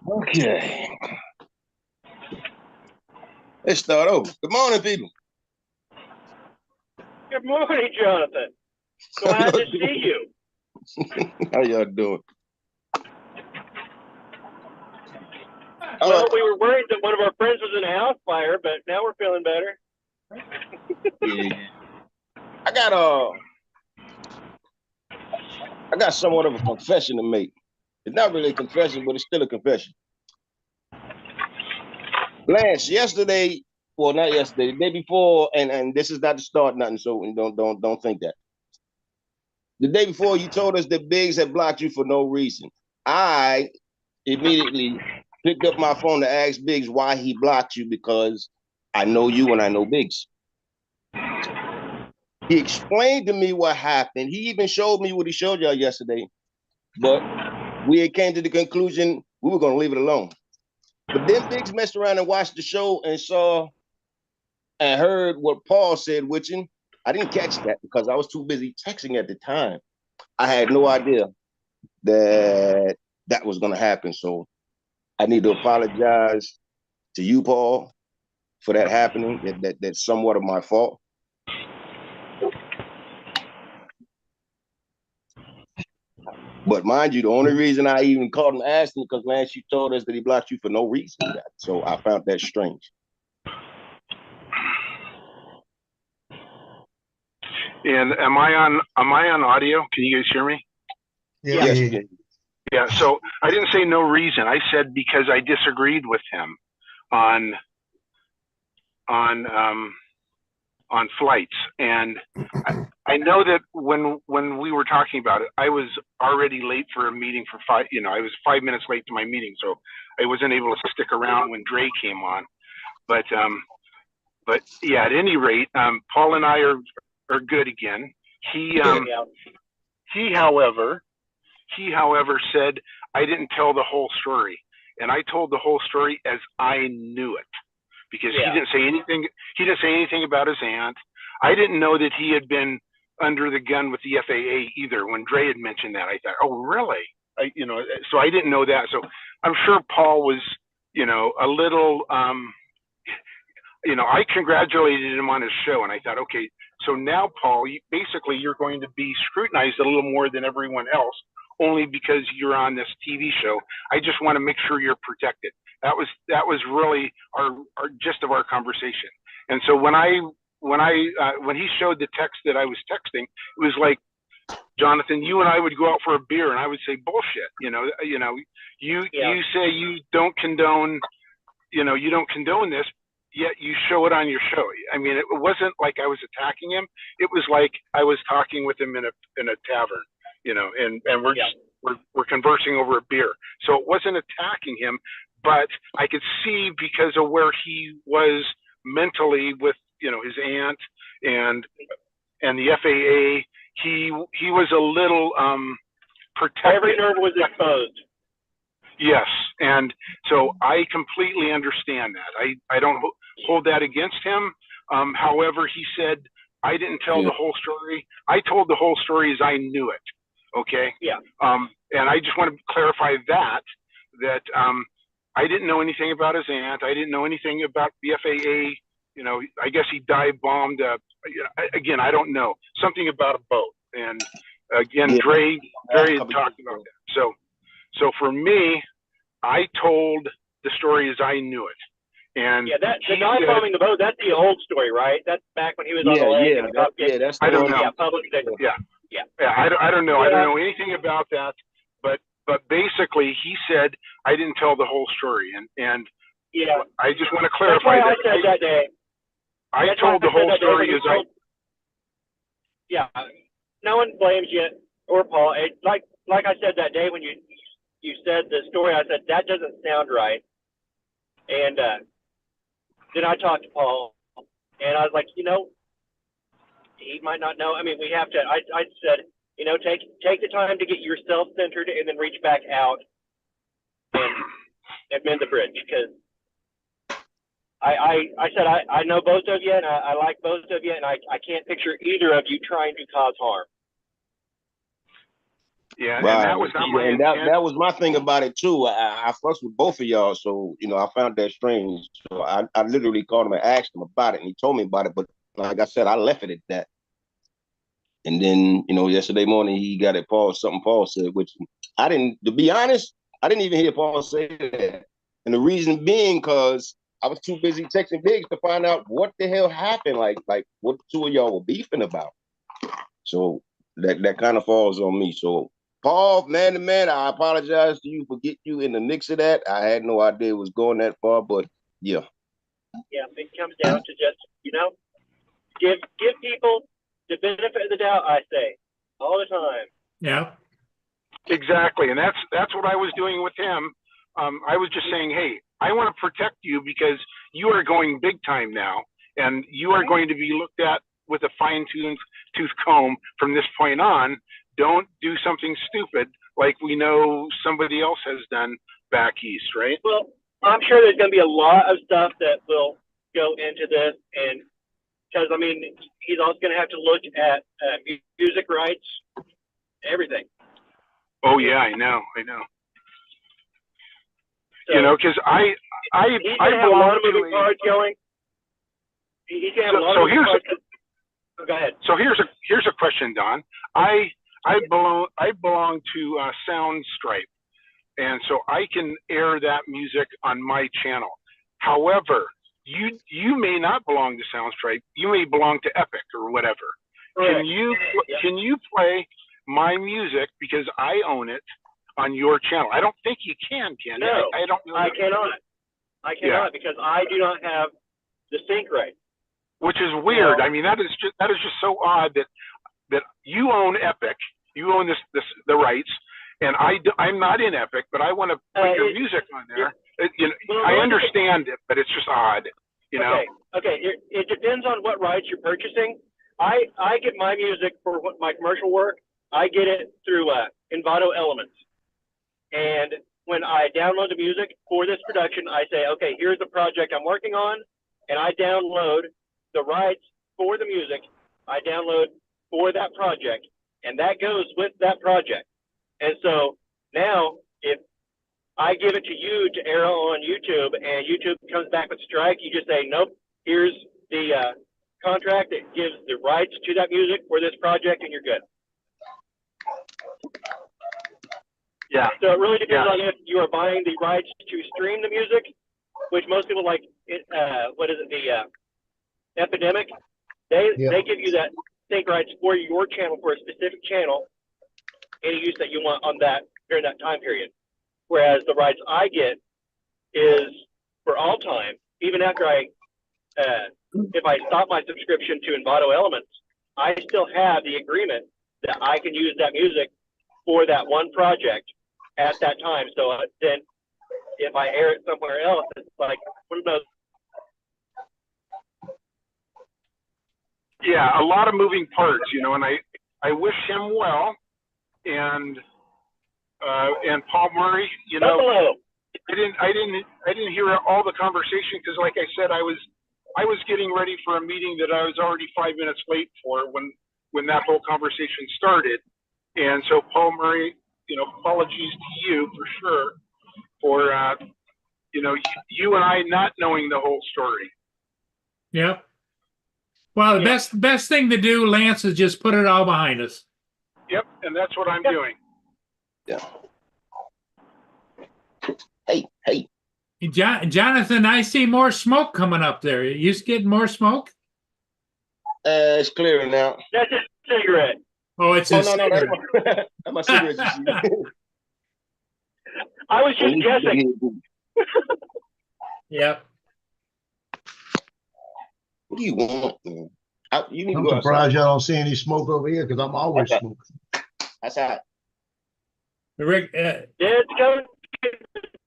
Okay. Let's start over. Good morning, people. Good morning, Jonathan. Glad to see you. How y'all doing? Well, we were worried that one of our friends was in a house fire, but now we're feeling better. Yeah. I got somewhat of a confession to make. It's not really a confession, but it's still a confession. Lance, yesterday, well, not yesterday, the day before, and this is not to start nothing, so don't think that. The day before, you told us that Biggs had blocked you for no reason. I immediately picked up my phone to ask Biggs why he blocked you, because I know you and I know Biggs. He explained to me what happened. He even showed me what he showed y'all yesterday, but we came to the conclusion we were going to leave it alone. But then Biggs messed around and watched the show and saw and heard what Paul said, Witchin. I didn't catch that because I was too busy texting at the time. I had no idea that that was going to happen. So I need to apologize to you, Paul, for that happening. That's somewhat of my fault. But mind you, the only reason I even called and asked him because Lance, you told us that he blocked you for no reason. So I found that strange. And am I on audio? Can you guys hear me? Yeah. Yes. Yeah. So I didn't say no reason. I said because I disagreed with him on flights, and I know that when we were talking about it, I was already late for a meeting for I was 5 minutes late to my meeting, so I wasn't able to stick around when Dre came on. But yeah, at any rate, Paul and I are good again. He however said I didn't tell the whole story, and I told the whole story as I knew it, because he didn't say anything. He didn't say anything about his aunt. I didn't know that he had been under the gun with the FAA either. When Dre had mentioned that, I thought, oh really? So I didn't know that. So I'm sure Paul was, a little. I congratulated him on his show, and I thought, okay, so now, Paul, basically you're going to be scrutinized a little more than everyone else, only because you're on this TV show. I just want to make sure you're protected. That was really our gist of our conversation. And so when he showed the text that I was texting, it was like, Jonathan, you and I would go out for a beer, and I would say bullshit. You say you don't condone, you don't condone this, yet you show it on your show. I mean, it wasn't like I was attacking him. It was like I was talking with him in a tavern, and we're conversing over a beer. So it wasn't attacking him, but I could see because of where he was mentally with his aunt and the FAA, he was a little protected. Every nerve was exposed. Yes, and so I completely understand that. I don't hold that against him. However, he said I didn't tell the whole story. I told the whole story as I knew it. Okay. Yeah. And I just want to clarify that I didn't know anything about his aunt. I didn't know anything about the FAA. I guess he dive bombed. Again, I don't know, something about a boat. And again, Dre had talked about that. So for me, I told the story as I knew it. And the dive bombing the boat, that's the old story, right? That's back when he was on the lake. That's I don't know. Yeah, public statement. Yeah, I don't know. I don't know anything about that. But basically, he said I didn't tell the whole story, and I just want to clarify that. I said that day. I told the whole story as I. Yeah, no one blames you or Paul. Like I said that day when you said the story, I said that doesn't sound right, and then I talked to Paul, And I was like, he might not know. I mean, we have to. I said, take the time to get yourself centered, and then reach back out and mend the bridge. Because I said I know both of you, and I like both of you, and I can't picture either of you trying to cause harm. Yeah, Right. and that was not my And intent. that was my thing about it too. I fussed with both of y'all, so I found that strange. So I literally called him and asked him about it, and he told me about it. But like I said, I left it at that. And then yesterday morning he got it. Something Paul said, which I didn't. To be honest, I didn't even hear Paul say that. And the reason being, because I was too busy texting Biggs to find out what the hell happened. Like what the two of y'all were beefing about. So that kind of falls on me. So. Paul, man to man, I apologize to you for getting you in the mix of that. I had no idea it was going that far, but yeah. Yeah, it comes down to just, give people the benefit of the doubt, I say, all the time. Yeah. Exactly, and that's what I was doing with him. I was just saying, hey, I want to protect you because you are going big time now, and you are going to be looked at with a fine-tooth comb from this point on. Don't do something stupid like we know somebody else has done back east, right? Well, I'm sure there's going to be a lot of stuff that will go into this, and because he's also going to have to look at music rights, everything. Oh yeah, I know. So, because I he's going to have a lot of moving parts going. He's going to have a lot of moving parts. Go ahead. So here's a question, Don. I belong to Soundstripe, and so I can air that music on my channel. However, you may not belong to Soundstripe. You may belong to Epic or whatever. Correct. Can you play my music because I own it on your channel? I don't think you can you? No, I don't know. I cannot because I do not have the sync right. Which is weird. I mean, that is just so odd that you own Epic, you own the rights, and I'm not in Epic, but I want to put your music on there. I understand it, but it's just odd. Okay. It depends on what rights you're purchasing. I get my music for my commercial work. I get it through Envato Elements, and when I download the music for this production, I say, okay, here's the project I'm working on, and I download the rights for the music. I download for that project, and that goes with that project. And so now, if I give it to you to air on YouTube, and YouTube comes back with strike, you just say, nope, here's the contract that gives the rights to that music for this project, and you're good. Yeah. So it really depends on if you are buying the rights to stream the music, which most people like. The Epidemic. They give you that sync rights for your channel, for a specific channel, any use that you want on that during that time period. Whereas the rights I get is for all time, even after if I stop my subscription to Envato Elements, I still have the agreement that I can use that music for that one project at that time. So then if I air it somewhere else, it's like, what about? Yeah, a lot of moving parts, and I wish him well, and Paul Murray, Buffalo. I didn't hear all the conversation because, like I said, I was getting ready for a meeting that I was already 5 minutes late for when that whole conversation started, and so Paul Murray, apologies to you for sure for you and I not knowing the whole story. Yep. Well, the best thing to do, Lance, is just put it all behind us. Yep, and that's what I'm doing. Yeah. Hey. Jonathan, I see more smoke coming up there. You getting more smoke? It's clearing now. That's a cigarette. Oh, it's No, a cigarette. that's my cigarette. I was just guessing. Yep. What do you want, man? You need to I'm go surprised outside. y'all don't see any smoke over here because I'm always Okay. smoking. Outside. Rick, It's going to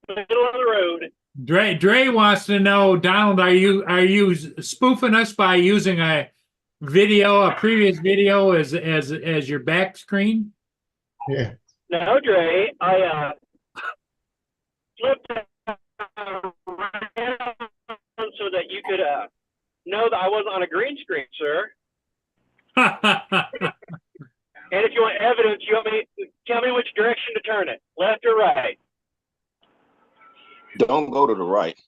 the middle of the road. Dre wants to know, Donald, are you spoofing us by using a previous video as your back screen? Yeah. No, Dre, I flipped it around so that you could know that I wasn't on a green screen, sir. And if you want evidence, you want me tell me which direction to turn it, left or right. Don't go to the right.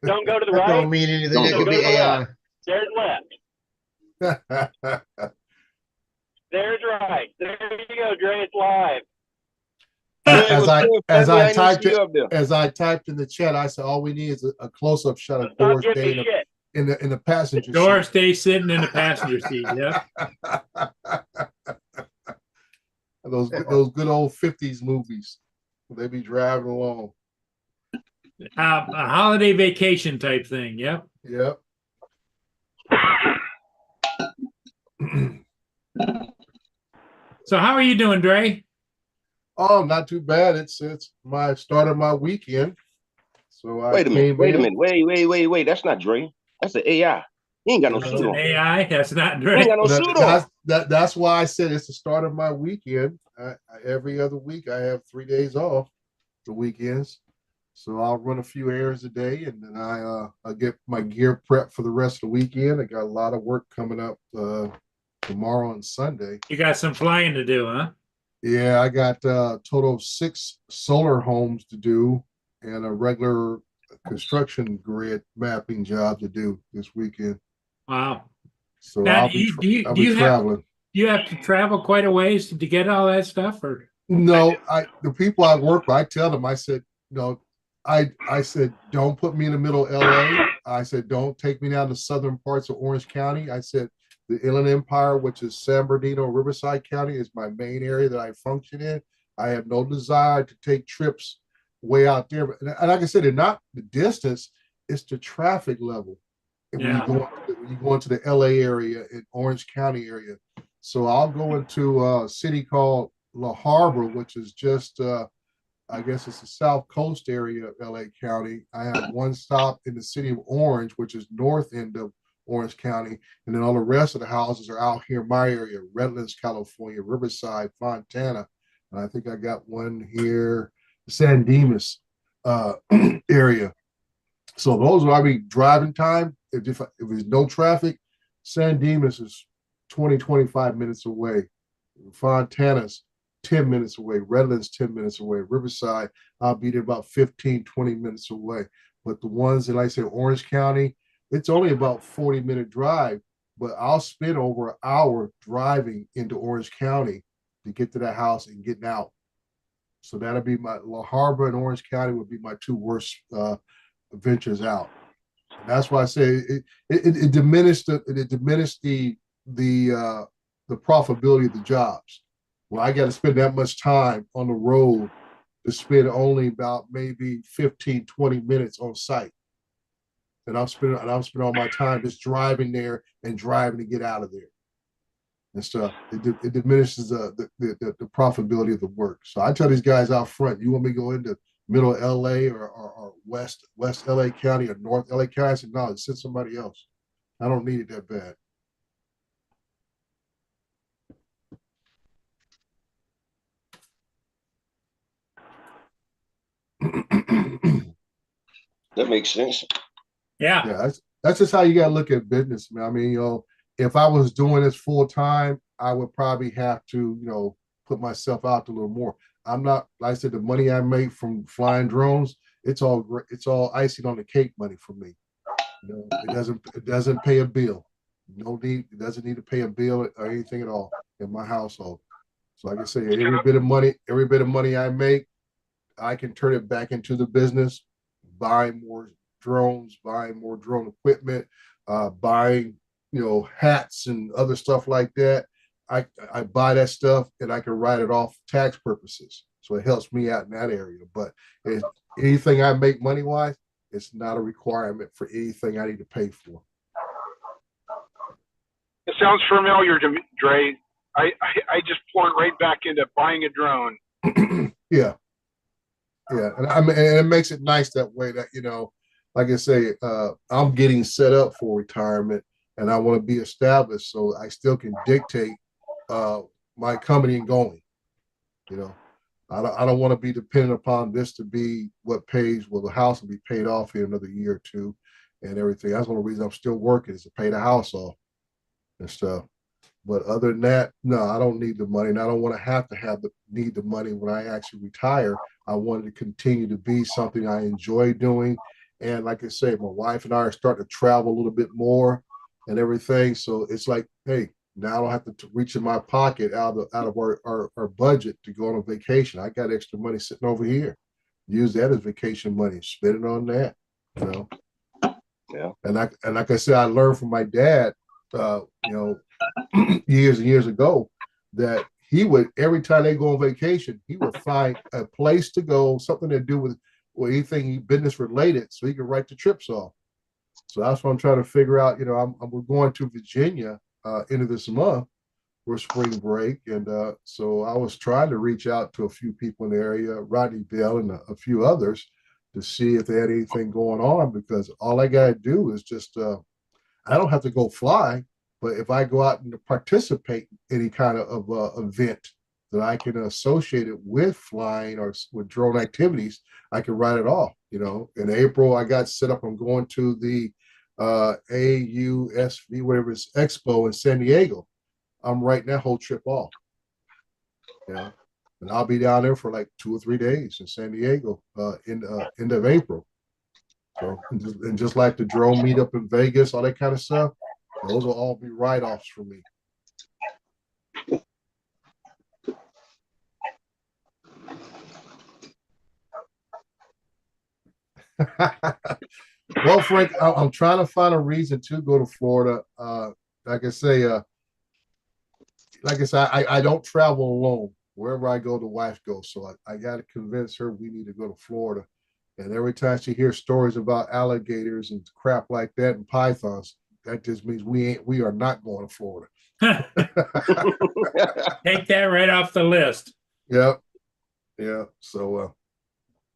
Don't go to the That right. don't mean anything. That Don't could go be to the AI. left. There's left. There's right. There you go, Dre. It's live. As I typed in the chat, I said all we need is a close up shot of Stop Doris giving Day me shit. in the passenger Doris seat. Day sitting in the passenger seat. Yeah. Those good old 50s movies. They be driving along. A holiday vacation type thing. Yep. Yep. So how are you doing, Dre? Oh, not too bad. It's my start of my weekend. So I Wait a minute. That's not Dre. That's an AI. He ain't got no That's suit an on. AI. That's not He Dre. ain't got no suit on. That's why I said it's the start of my weekend. Every other week I have 3 days off the weekends. So I'll run a few errands a day, and then I'll get my gear prepped for the rest of the weekend. I got a lot of work coming up tomorrow and Sunday. You got some flying to do, huh? Yeah, I got a total of 6 solar homes to do and a regular construction grid mapping job to do this weekend. Wow. So Now, I'll be traveling. Do you have to travel quite a ways to get all that stuff, or? No, the people I work with, I tell them, I said, I said, don't put me in the middle of LA. I said, don't take me down to southern parts of Orange County. I said, the Inland Empire, which is San Bernardino, Riverside County, is my main area that I function in. I have no desire to take trips way out there. And like I said, it's not the distance, it's the traffic level. And when you go into the LA area and Orange County area. So I'll go into a city called La Harbor, which is just I guess it's the south coast area of LA County. I have one stop in the city of Orange, which is north end of Orange County, and then all the rest of the houses are out here in my area: Redlands, California, Riverside, Fontana, and I think I got one here, San Dimas area. So those are, I mean, driving time. If there's no traffic, San Dimas is 20-25 minutes away. Fontana's 10 minutes away. Redlands 10 minutes away. Riverside, I'll be there about 15-20 minutes away. But the ones that, like I say, Orange County, it's only about 40-minute drive, but I'll spend over an hour driving into Orange County to get to that house and getting out. So that'll be my La Harbor and Orange County would be my 2 worst ventures out. And that's why I say it diminished the profitability of the jobs. Well, I got to spend that much time on the road to spend only about maybe 15-20 minutes on site. And I'm spending all my time just driving there and driving to get out of there and stuff. It diminishes the profitability of the work. So I tell these guys out front, you want me to go into middle LA or west LA County or north LA County? I said, no, send somebody else. I don't need it that bad. That makes sense. Yeah. That's just how you got to look at business, man. I mean, if I was doing this full time, I would probably have to, put myself out a little more. I'm not, like I said, the money I make from flying drones, it's all great. It's all icing on the cake money for me. It doesn't pay a bill. It doesn't need to pay a bill or anything at all in my household. So like I say, every bit of money I make, I can turn it back into the business, buying more drones, buying more drone equipment, buying, hats and other stuff like that. I buy that stuff and I can write it off for tax purposes. So it helps me out in that area. But anything I make money wise, it's not a requirement for anything I need to pay for. It sounds familiar to me, Dre. I just poured right back into buying a drone. Yeah. Yeah, and I mean, and it makes it nice that way that, you know, like I say, I'm getting set up for retirement and I want to be established so I still can dictate my coming and going. You know, I don't want to be dependent upon this to be what pays. Well, the house will be paid off in another year or two and everything. That's one of the reasons I'm still working is to pay the house off and stuff. But other than that, no, I don't need the money, and I don't want to have need the money when I actually retire. I wanted to continue to be something I enjoy doing, and like I say, my wife and I are starting to travel a little bit more and everything. So it's like, hey, now I don't have to reach in my pocket out of our budget to go on a vacation. I got extra money sitting over here. Use that as vacation money. Spend it on that, you know. Yeah. And like I said, I learned from my dad, you know, years and years ago, that he would, every time they go on vacation, he would find a place to go, something to do with anything business related, so he could write the trips off. So that's what I'm trying to figure out. You know, we're going to Virginia end of this month for spring break, and so I was trying to reach out to a few people in the area, Rodney Bell and a few others, to see if they had anything going on, because all I got to do is just I don't have to go fly, but if I go out and participate in any kind of event that I can associate it with flying or with drone activities, I can write it off. You know, in April, I got set up. I'm going to the AUSV, whatever it's Expo in San Diego. I'm writing that whole trip off. Yeah. And I'll be down there for like 2 or 3 days in San Diego in end of April. So, and just like the drone meetup in Vegas, all that kind of stuff, those will all be write-offs for me. Well, Frank, I'm trying to find a reason to go to Florida. Like I say, I don't travel alone. Wherever I go, the wife goes. So I got to convince her we need to go to Florida. And every time she hears stories about alligators and crap like that and pythons, that just means we are not going to Florida. Take that right off the list. Yep. Yeah. So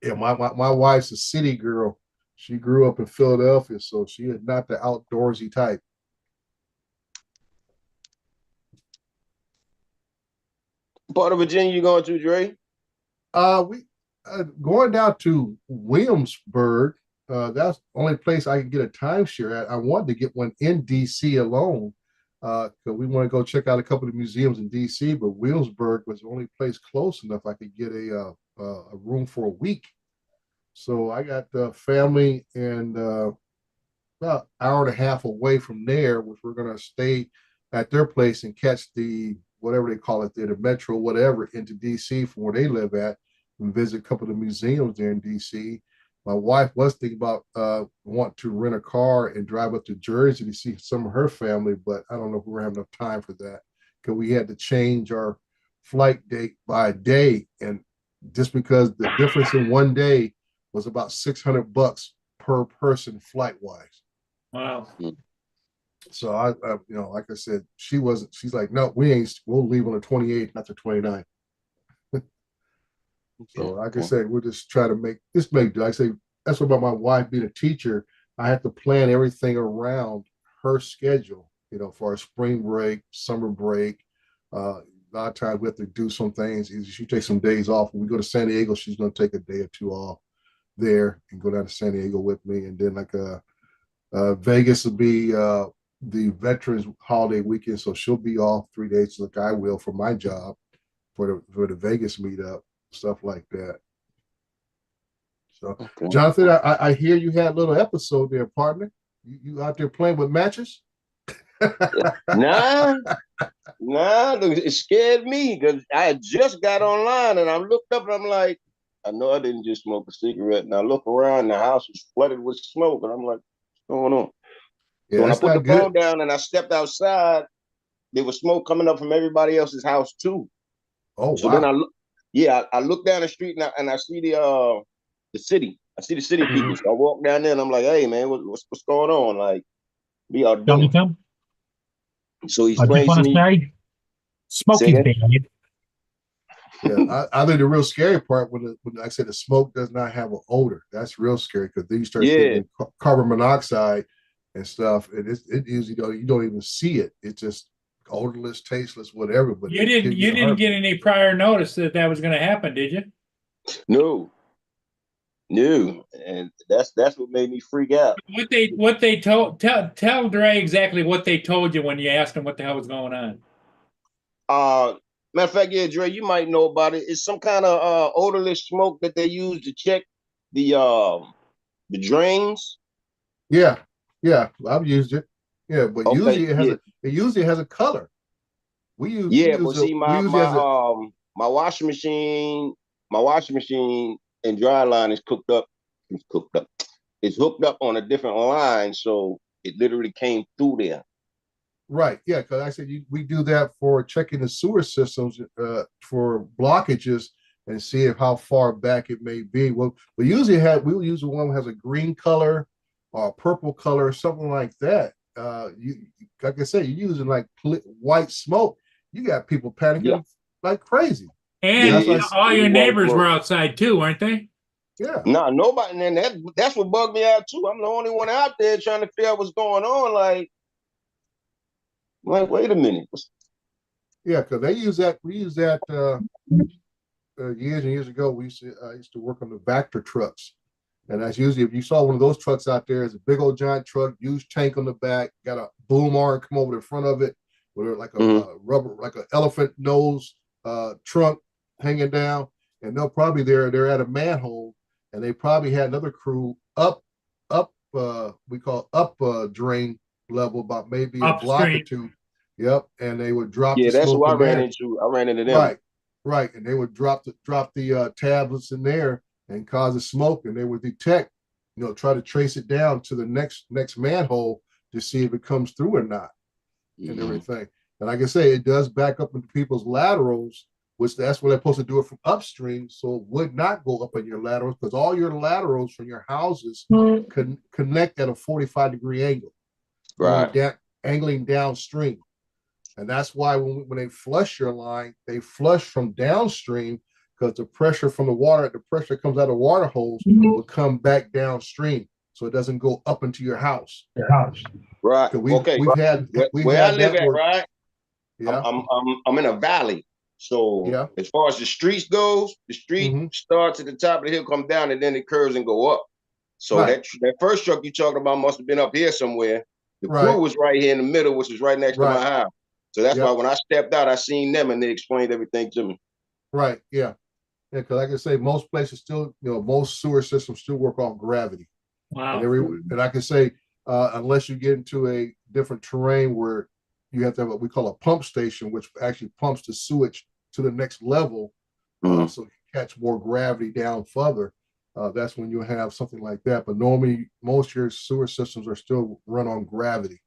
yeah, my wife's a city girl. She grew up in Philadelphia, so she is not the outdoorsy type. Part of Virginia you going to, Dre? We going down to Williamsburg. That's the only place I can get a timeshare at. I wanted to get one in DC alone, because we want to go check out a couple of museums in DC. But Williamsburg was the only place close enough I could get a room for a week. So I got family and about an hour and a half away from there, which we're going to stay at their place and catch the whatever they call it there, the metro, whatever, into DC from where they live at, and visit a couple of the museums there in DC. My wife was thinking about want to rent a car and drive up to Jersey to see some of her family, but I don't know if we're having enough time for that, because we had to change our flight date by a day, and just because the difference in one day was about $600 per person flight wise. Wow. So I you know, like I said, she's like, no, we'll leave on the 28th, not the 29th. So like I said, we'll just try to make do. I say that's what about my wife being a teacher. I have to plan everything around her schedule, you know, for our spring break, summer break. A lot of times we have to do some things. She takes some days off. When we go to San Diego, she's going to take a day or two off there and go down to San Diego with me. And then like Vegas will be the Veterans holiday weekend, so she'll be off 3 days like I will for my job for the Vegas meetup, stuff like that. So okay. Jonathan, I hear you had a little episode there, partner. You out there playing with matches? Nah, it scared me because I had just got online and I looked up and I'm like, I know I didn't just smoke a cigarette. And I look around and the house was flooded with smoke and I'm like, what's going on? Yeah, so when I put the phone down and I stepped outside, there was smoke coming up from everybody else's house too. Oh, so wow. Then I look down the street and I see the city. I see the city people. So I walk down there and I'm like, hey man, what's going on? Like, be out doing. So he explains to me. Smoking bad. Yeah, I think the real scary part when I said the smoke does not have an odor. That's real scary because then you start getting carbon monoxide and stuff, and it usually you don't even see it. It's just odorless, tasteless, whatever. But You didn't get any prior notice that was going to happen, did you? No, and that's what made me freak out. What they told tell Dre exactly what they told you when you asked them what the hell was going on. Matter of fact, yeah, Dre, you might know about it. It's some kind of odorless smoke that they use to check the drains. Yeah, I've used it. Yeah, but usually it has a color. But see, my washing machine and dry line is hooked up. It's hooked up on a different line, so it literally came through there. Right. Yeah, because I said we do that for checking the sewer systems for blockages and see how far back it may be. Well, we'll use the one that has a green color or a purple color, something like that. Like I said, you're using like white smoke. You got people panicking like crazy. And all your neighbors were outside too, weren't they? Yeah. No, nobody. And that's what bugged me out too. I'm the only one out there trying to figure out what's going on. Like, wait a minute. Yeah, because we use that years and years ago. I used to work on the Vector trucks, and that's usually if you saw one of those trucks out there, it's a big old giant truck, huge tank on the back, got a boom arm come over the front of it with like a rubber, like an elephant nose trunk hanging down, and they're probably they're at a manhole, and they probably had another crew up we call up drain level about maybe a block or two. Yep, and they would drop. Yeah, that's what I ran into. I ran into them. Right, and they would drop the tablets in there and cause a smoke, and they would detect, try to trace it down to the next manhole to see if it comes through or not, and everything. And like I say, it does back up into people's laterals, which that's where they're supposed to do it from upstream, so it would not go up in your laterals because all your laterals from your houses can connect at a 45-degree angle. Right. Angling downstream. And that's why when they flush your line, they flush from downstream because the pressure from the water, the pressure that comes out of water holes will come back downstream. So it doesn't go up into your house. Right. We've had where I live at, right? Yeah. I'm in a valley. So as far as the streets goes, the street starts at the top of the hill, come down, and then it curves and go up. So that first truck you talking about must have been up here somewhere. The crew was right here in the middle, which was right next to my house. So that's why when I stepped out, I seen them and they explained everything to me. Right. Yeah. Yeah. Because like I say, most places still, most sewer systems still work off gravity. Wow. And I can say, unless you get into a different terrain where you have to have what we call a pump station, which actually pumps the sewage to the next level, so you catch more gravity down further. That's when you have something like that. But normally, most of your sewer systems are still run on gravity.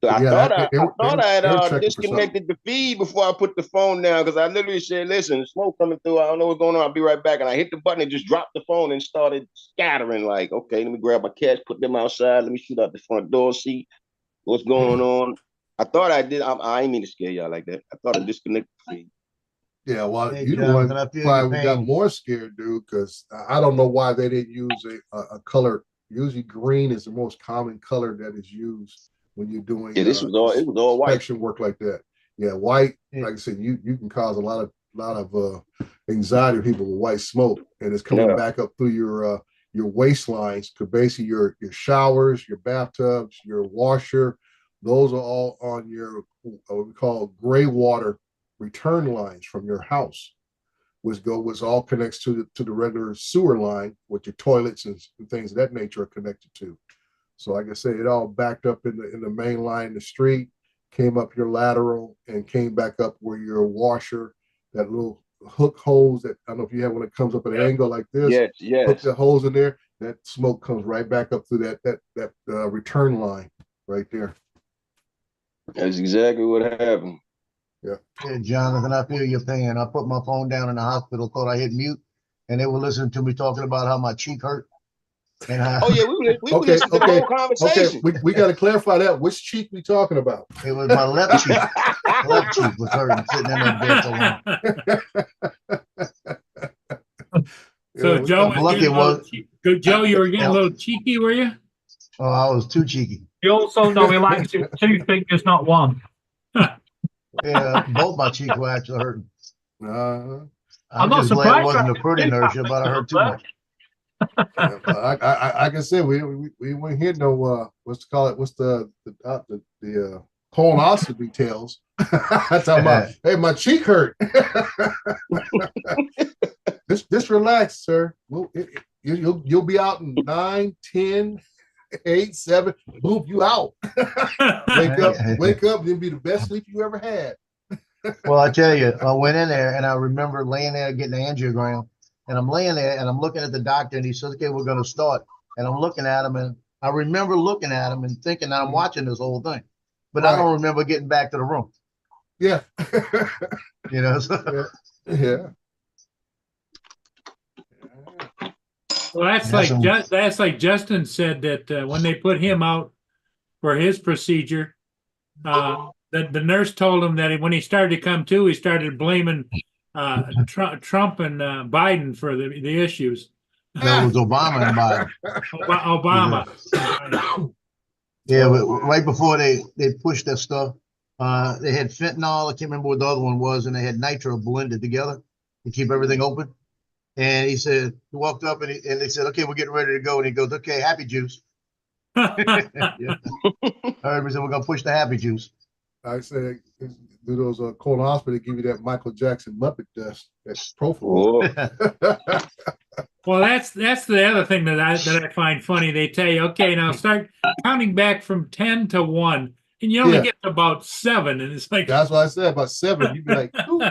So I thought I had disconnected the feed before I put the phone down because I literally said, listen, the smoke coming through. I don't know what's going on. I'll be right back. And I hit the button and just dropped the phone and started scattering like, okay, let me grab my cats, put them outside. Let me shoot out the front door, see what's going on. I thought I did. I ain't mean to scare y'all like that. I thought I disconnected the feed. Yeah, well, you the one probably got more scared, dude, because I don't know why they didn't use a color. Usually green is the most common color that is used when you're doing it was all white inspection work like that. Yeah, white, like I said, you can cause a lot of anxiety to people with white smoke, and it's coming back up through your waistlines to basically your showers, your bathtubs, your washer. Those are all on your what we call gray water return lines from your house, which all connects to the regular sewer line, with your toilets and things of that nature are connected to. So like I say, it all backed up in the main line in the street, came up your lateral, and came back up where your washer, that little hook hose that I don't know if you have when it comes up at an angle like this. Yes. Hook the hose in there. That smoke comes right back up through that return line right there. That's exactly what happened. Yeah. Yeah, Jonathan, I feel your pain. I put my phone down in the hospital, thought I hit mute, and they were listening to me talking about how my cheek hurt. And we listened to the whole conversation. Okay, we got to clarify that. Which cheek we talking about? It was my left cheek. left cheek was hurting sitting in that bed so long. So Yeah, Joe, I'm lucky it was. Joe, you were getting a little cheeky, were you? Oh, I was too cheeky. You also know he likes it with 2 fingers, not 1. Yeah, both my cheeks were actually hurting. uh, I'm I'm not just glad it surprised wasn't you a pretty did that. inertia, but I hurt too much. like I said, we wouldn't hear no what's the colonoscopy tales. I'm talking about, hey, my cheek hurt. Just relax, sir. You'll be out in 9, 10, 8, 7. Boom, you out. wake up, and be the best sleep you ever had. Well, I tell you, I went in there and I remember laying there getting an angiogram, and I'm laying there and I'm looking at the doctor, and he says, "Okay, we're going to start." And I'm looking at him, and I remember looking at him and thinking that I'm watching this whole thing, but I don't remember getting back to the room. Yeah. You know. So. Yeah. Well, that's like Justin said that when they put him out for his procedure, the nurse told him that when he started to come to, he started blaming Trump and Biden for the issues. That was Obama and Biden. Obama. Yeah, but right before they pushed that stuff, they had fentanyl. I can't remember what the other one was, and they had nitro blended together to keep everything open. And he said, he walked up and they said, "Okay, we're getting ready to go." And he goes, "Okay, happy juice." Yeah. Everybody said, "We're gonna push the happy juice." I said, do those colonoscopy, give you that Michael Jackson Muppet dust. That's propofol. Well, that's the other thing that I find funny. They tell you, okay, now start counting back from 10 to 1, and you only get to about 7, and it's like that's what I said, about 7. You'd be like, ooh.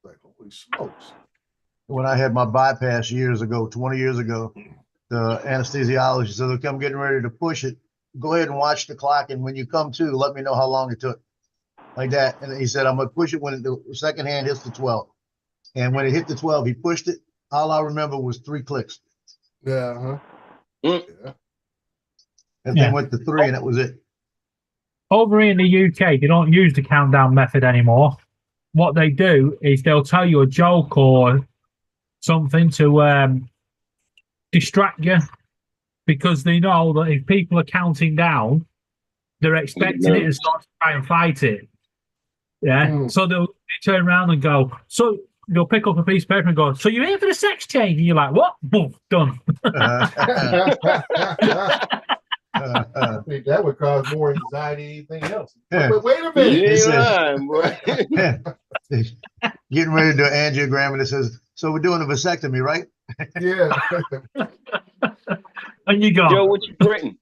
Like, holy smokes. When I had my bypass years ago, 20 years ago, the anesthesiologist said, "Look, I'm getting ready to push it. Go ahead and watch the clock, and when you come to, let me know how long it took." Like that. And he said, "I'm gonna push it when the second hand hits the 12." And when it hit the 12, he pushed it. All I remember was 3 clicks. Yeah. Yeah. And then went to 3, and that was it. Over in the UK, they don't use the countdown method anymore. What they do is they'll tell you a joke or something to distract you, because they know that if people are counting down, they're expecting it and start to try and fight it. Yeah. So they turn around and go, so they'll pick up a piece of paper and go, "So you're here for the sex change?" And you're like, "What?" Boom, done. I think that would cause more anxiety than anything else. But wait a minute. Getting ready to do an angiogram, and it says, "So we're doing a vasectomy, right?" Yeah. And you go, Joe, what you printing?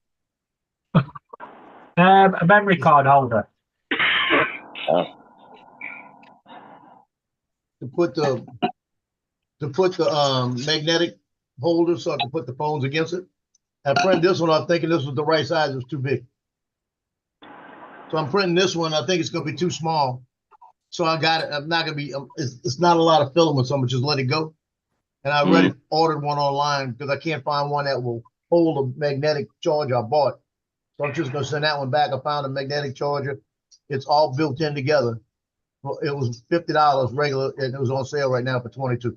a memory card holder. To put the magnetic holder, so I can put the phones against it. I printed this one. I'm thinking this was the right size. It was too big. So I'm printing this one. I think it's going to be too small. So I got it. I'm not going to be, it's not a lot of filament, so I'm going to just let it go. And I already ordered one online because I can't find one that will hold a magnetic charger I bought. So I'm just going to send that one back. I found a magnetic charger. It's all built in together. Well, it was $50 regular, and it was on sale right now for $22. So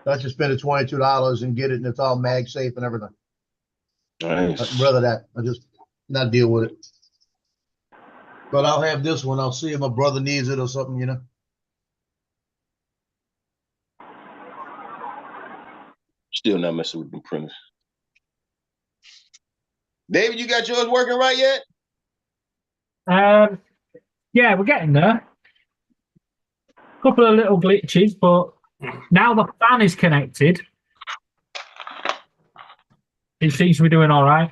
I just spend the $22 and get it, and it's all mag safe and everything. Nice. I'd rather that. I just not deal with it. But I'll have this one. I'll see if my brother needs it or something, you know. Still not messing with the printers. David, you got yours working right yet? Yeah, we're getting there. Couple of little glitches, but now the fan is connected, it seems to be doing all right.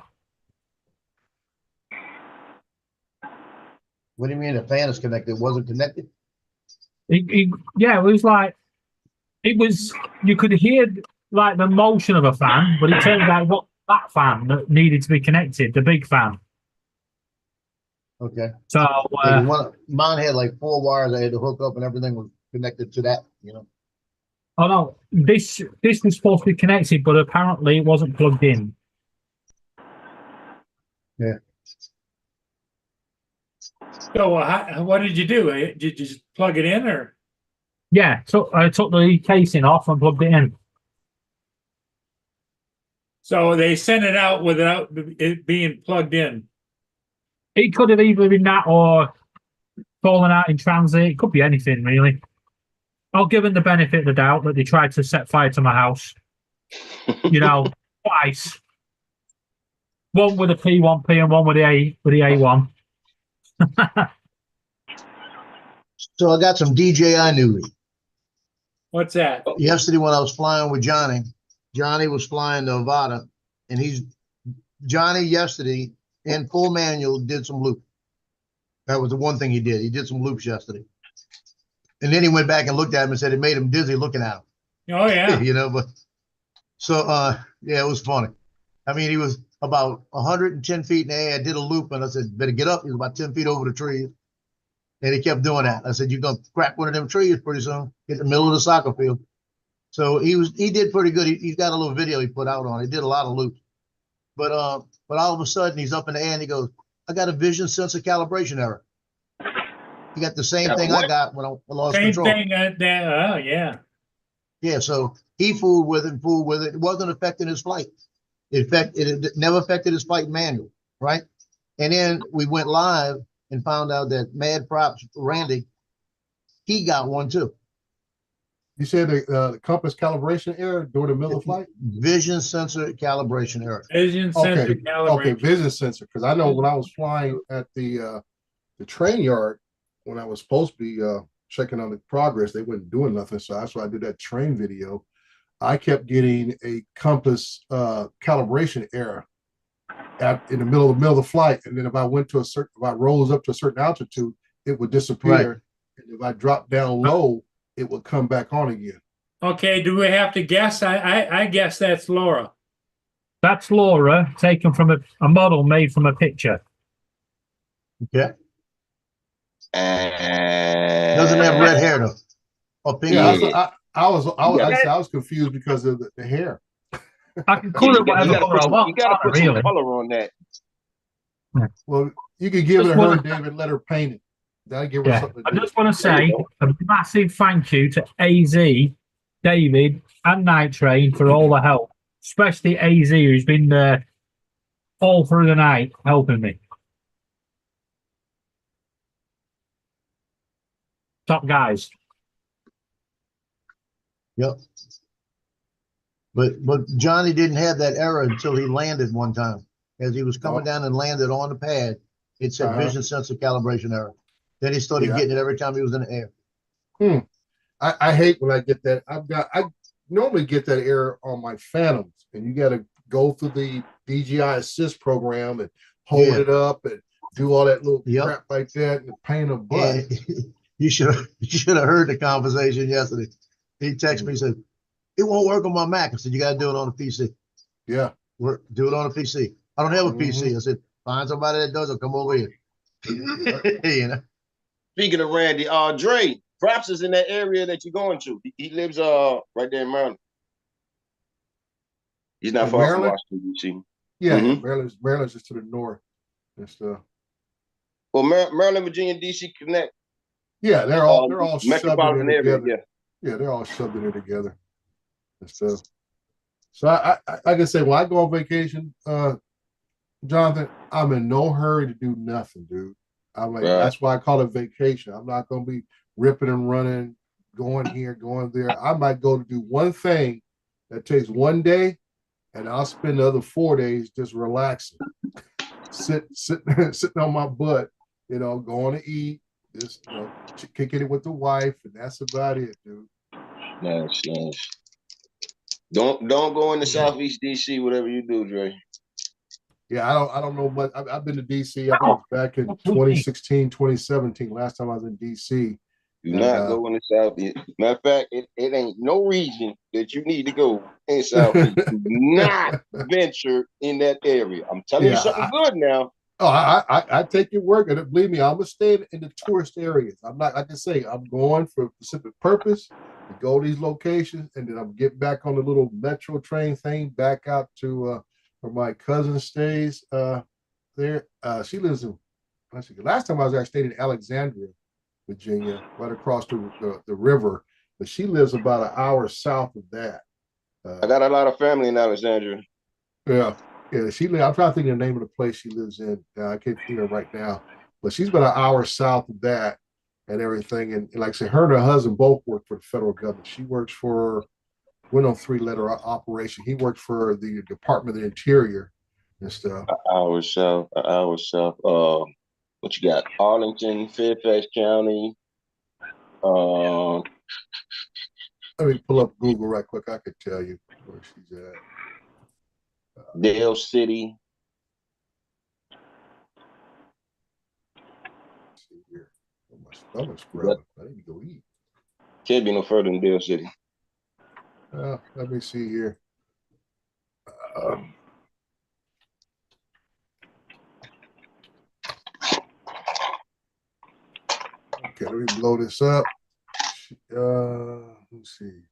What do you mean the fan is connected? It wasn't connected? Yeah, it was like, you could hear like the motion of a fan, but it turned out what that fan that needed to be connected, the big fan. Okay. So mine had like 4 wires I had to hook up, and everything was connected to that, you know. Oh no, this was supposed to be connected, but apparently it wasn't plugged in. Yeah. So what did you do? Did you just plug it in or? Yeah, so I took the casing off and plugged it in. So they sent it out without it being plugged in. It could have either been that or fallen out in transit. It could be anything, really. I'll give them the benefit of the doubt that they tried to set fire to my house. You know, twice. One with a P1P and one with the A1. So I got some DJI news. What's that? Yesterday when I was flying with Johnny was flying to Nevada, and Johnny yesterday in full manual did some loops. That was the one thing he did. He did some loops yesterday. And then he went back and looked at him and said it made him dizzy looking at him. Oh yeah. You know, but so yeah, it was funny. I mean, he was about 110 feet in the air. I did a loop and I said, better get up. He was about 10 feet over the trees. And he kept doing that. I said, you're gonna crack one of them trees pretty soon. Get in the middle of the soccer field. So he did pretty good. He's got a little video he put out on it. He did a lot of loops. But all of a sudden he's up in the air and he goes, I got a vision sensor calibration error. He got the same thing I got when I lost control. Same thing. Oh yeah. Yeah, so he fooled with it. It wasn't affecting his flight. It never affected his flight manual, right? And then we went live and found out that Mad Props Randy, he got one too. You said the compass calibration error during the middle of flight? Vision sensor calibration error. Vision sensor calibration. Okay, vision sensor. Because I know when I was flying at the train yard, when I was supposed to be checking on the progress, they weren't doing nothing. So that's why I did that train video. I kept getting a compass calibration error in the middle of the flight. And then if I rose up to a certain altitude, it would disappear. Right. And if I dropped down low, it would come back on again. Okay, do we have to guess? I guess that's Laura. That's Laura, taken from a model made from a picture. Okay. Doesn't have red hair though. Yeah, I was confused because of the hair. I can call it whatever color I want. You gotta put some color on that. Well, you could give it to her, David, let her paint it. That'll give her something. I just want to say a massive thank you to AZ, David, and Night Train for all the help, especially AZ, who's been there all through the night helping me. Top guys. Yep. But Johnny didn't have that error until he landed one time. As he was coming down and landed on the pad, it said vision sensor calibration error. Then he started getting it every time he was in the air. I hate when I get that. I normally get that error on my Phantoms, and you got to go through the DJI Assist program and hold it up and do all that little crap like that and pain a butt. You should have heard the conversation yesterday. He texted me and said, it won't work on my Mac. I said, you got to do it on a PC. Yeah. Do it on a PC. I don't have a PC. I said, find somebody that does it. Come over here. You know. Speaking of Randy, Dre, Props is in that area that you're going to. He lives right there in Maryland. He's not far from Washington, D.C. Yeah, Maryland's just to the north and stuff. Well, Maryland, Virginia, D.C. connect. Yeah, they're all metropolitan area. Yeah, they're all shoved in there together and stuff. So I like I say, when I go on vacation, Jonathan, I'm in no hurry to do nothing, dude. I'm like, that's why I call it vacation. I'm not gonna be ripping and running, going here, going there. I might go to do one thing that takes one day, and I'll spend the other 4 days just relaxing, sitting on my butt, you know, going to eat, just kicking it with the wife, and that's about it, dude. Nice. Don't go into Southeast DC, whatever you do, Dre. Yeah, I don't know much. I've been to DC. I think back in 2016, 2017, last time I was in DC. Do not go in the Southeast. Matter of fact, it ain't no region that you need to go in Southeast. Do not venture in that area. I'm telling you something good now. Oh, I take your word, and believe me, I'm gonna stay in the tourist areas. I'm not. I just say I'm going for a specific purpose to go to these locations, and then I'm getting back on the little metro train thing back out to where my cousin stays. There, she lives in last time I was there, I stayed in Alexandria, Virginia, right across the river. But she lives about an hour south of that. I got a lot of family in Alexandria. Yeah. I'm trying to think of the name of the place she lives in. I can't think of it right now. But she's about an hour south of that and everything. And like I said, her and her husband both work for the federal government. She works for, went on 3-letter operation. He works for the Department of the Interior and stuff. An hour south. What you got? Arlington, Fairfax County. Let me pull up Google right quick. I could tell you where she's at. Dale City. Let's see here. Oh, my stomach's growling. I need to go eat. Can't be no further than Dale City. Let me see here. Okay, let me blow this up. Let's see.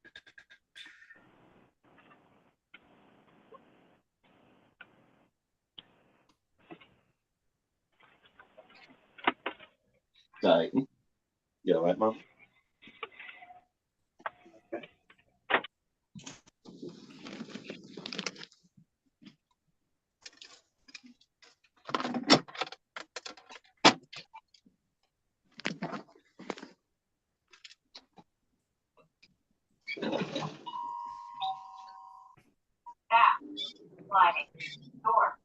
Right. Yeah, right, Mom. Sliding door.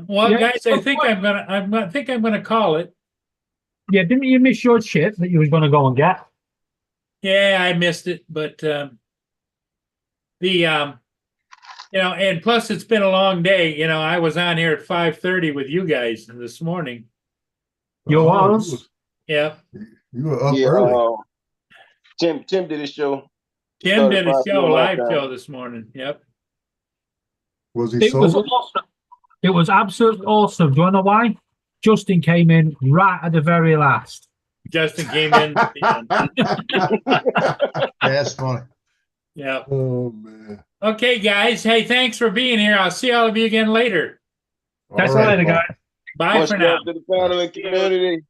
Well, Yeah, guys, I think I'm gonna call it. Yeah, didn't you miss your chip that you was going to go and get? Yeah, I missed it, but and plus it's been a long day. I was on here at 5:30 with you guys this morning. You was? Yeah. You were up early. Tim did his show. Tim did a show, live show this morning. Yep. Was he It was sober? awesome. It was absolutely awesome. Do you want to know why? Justin came in right at the very last. Justin came in. That's funny. Yeah. Oh man. Okay, guys. Hey, thanks for being here. I'll see all of you again later. Catch you later, guys. Bye Much for now. love to the family and community.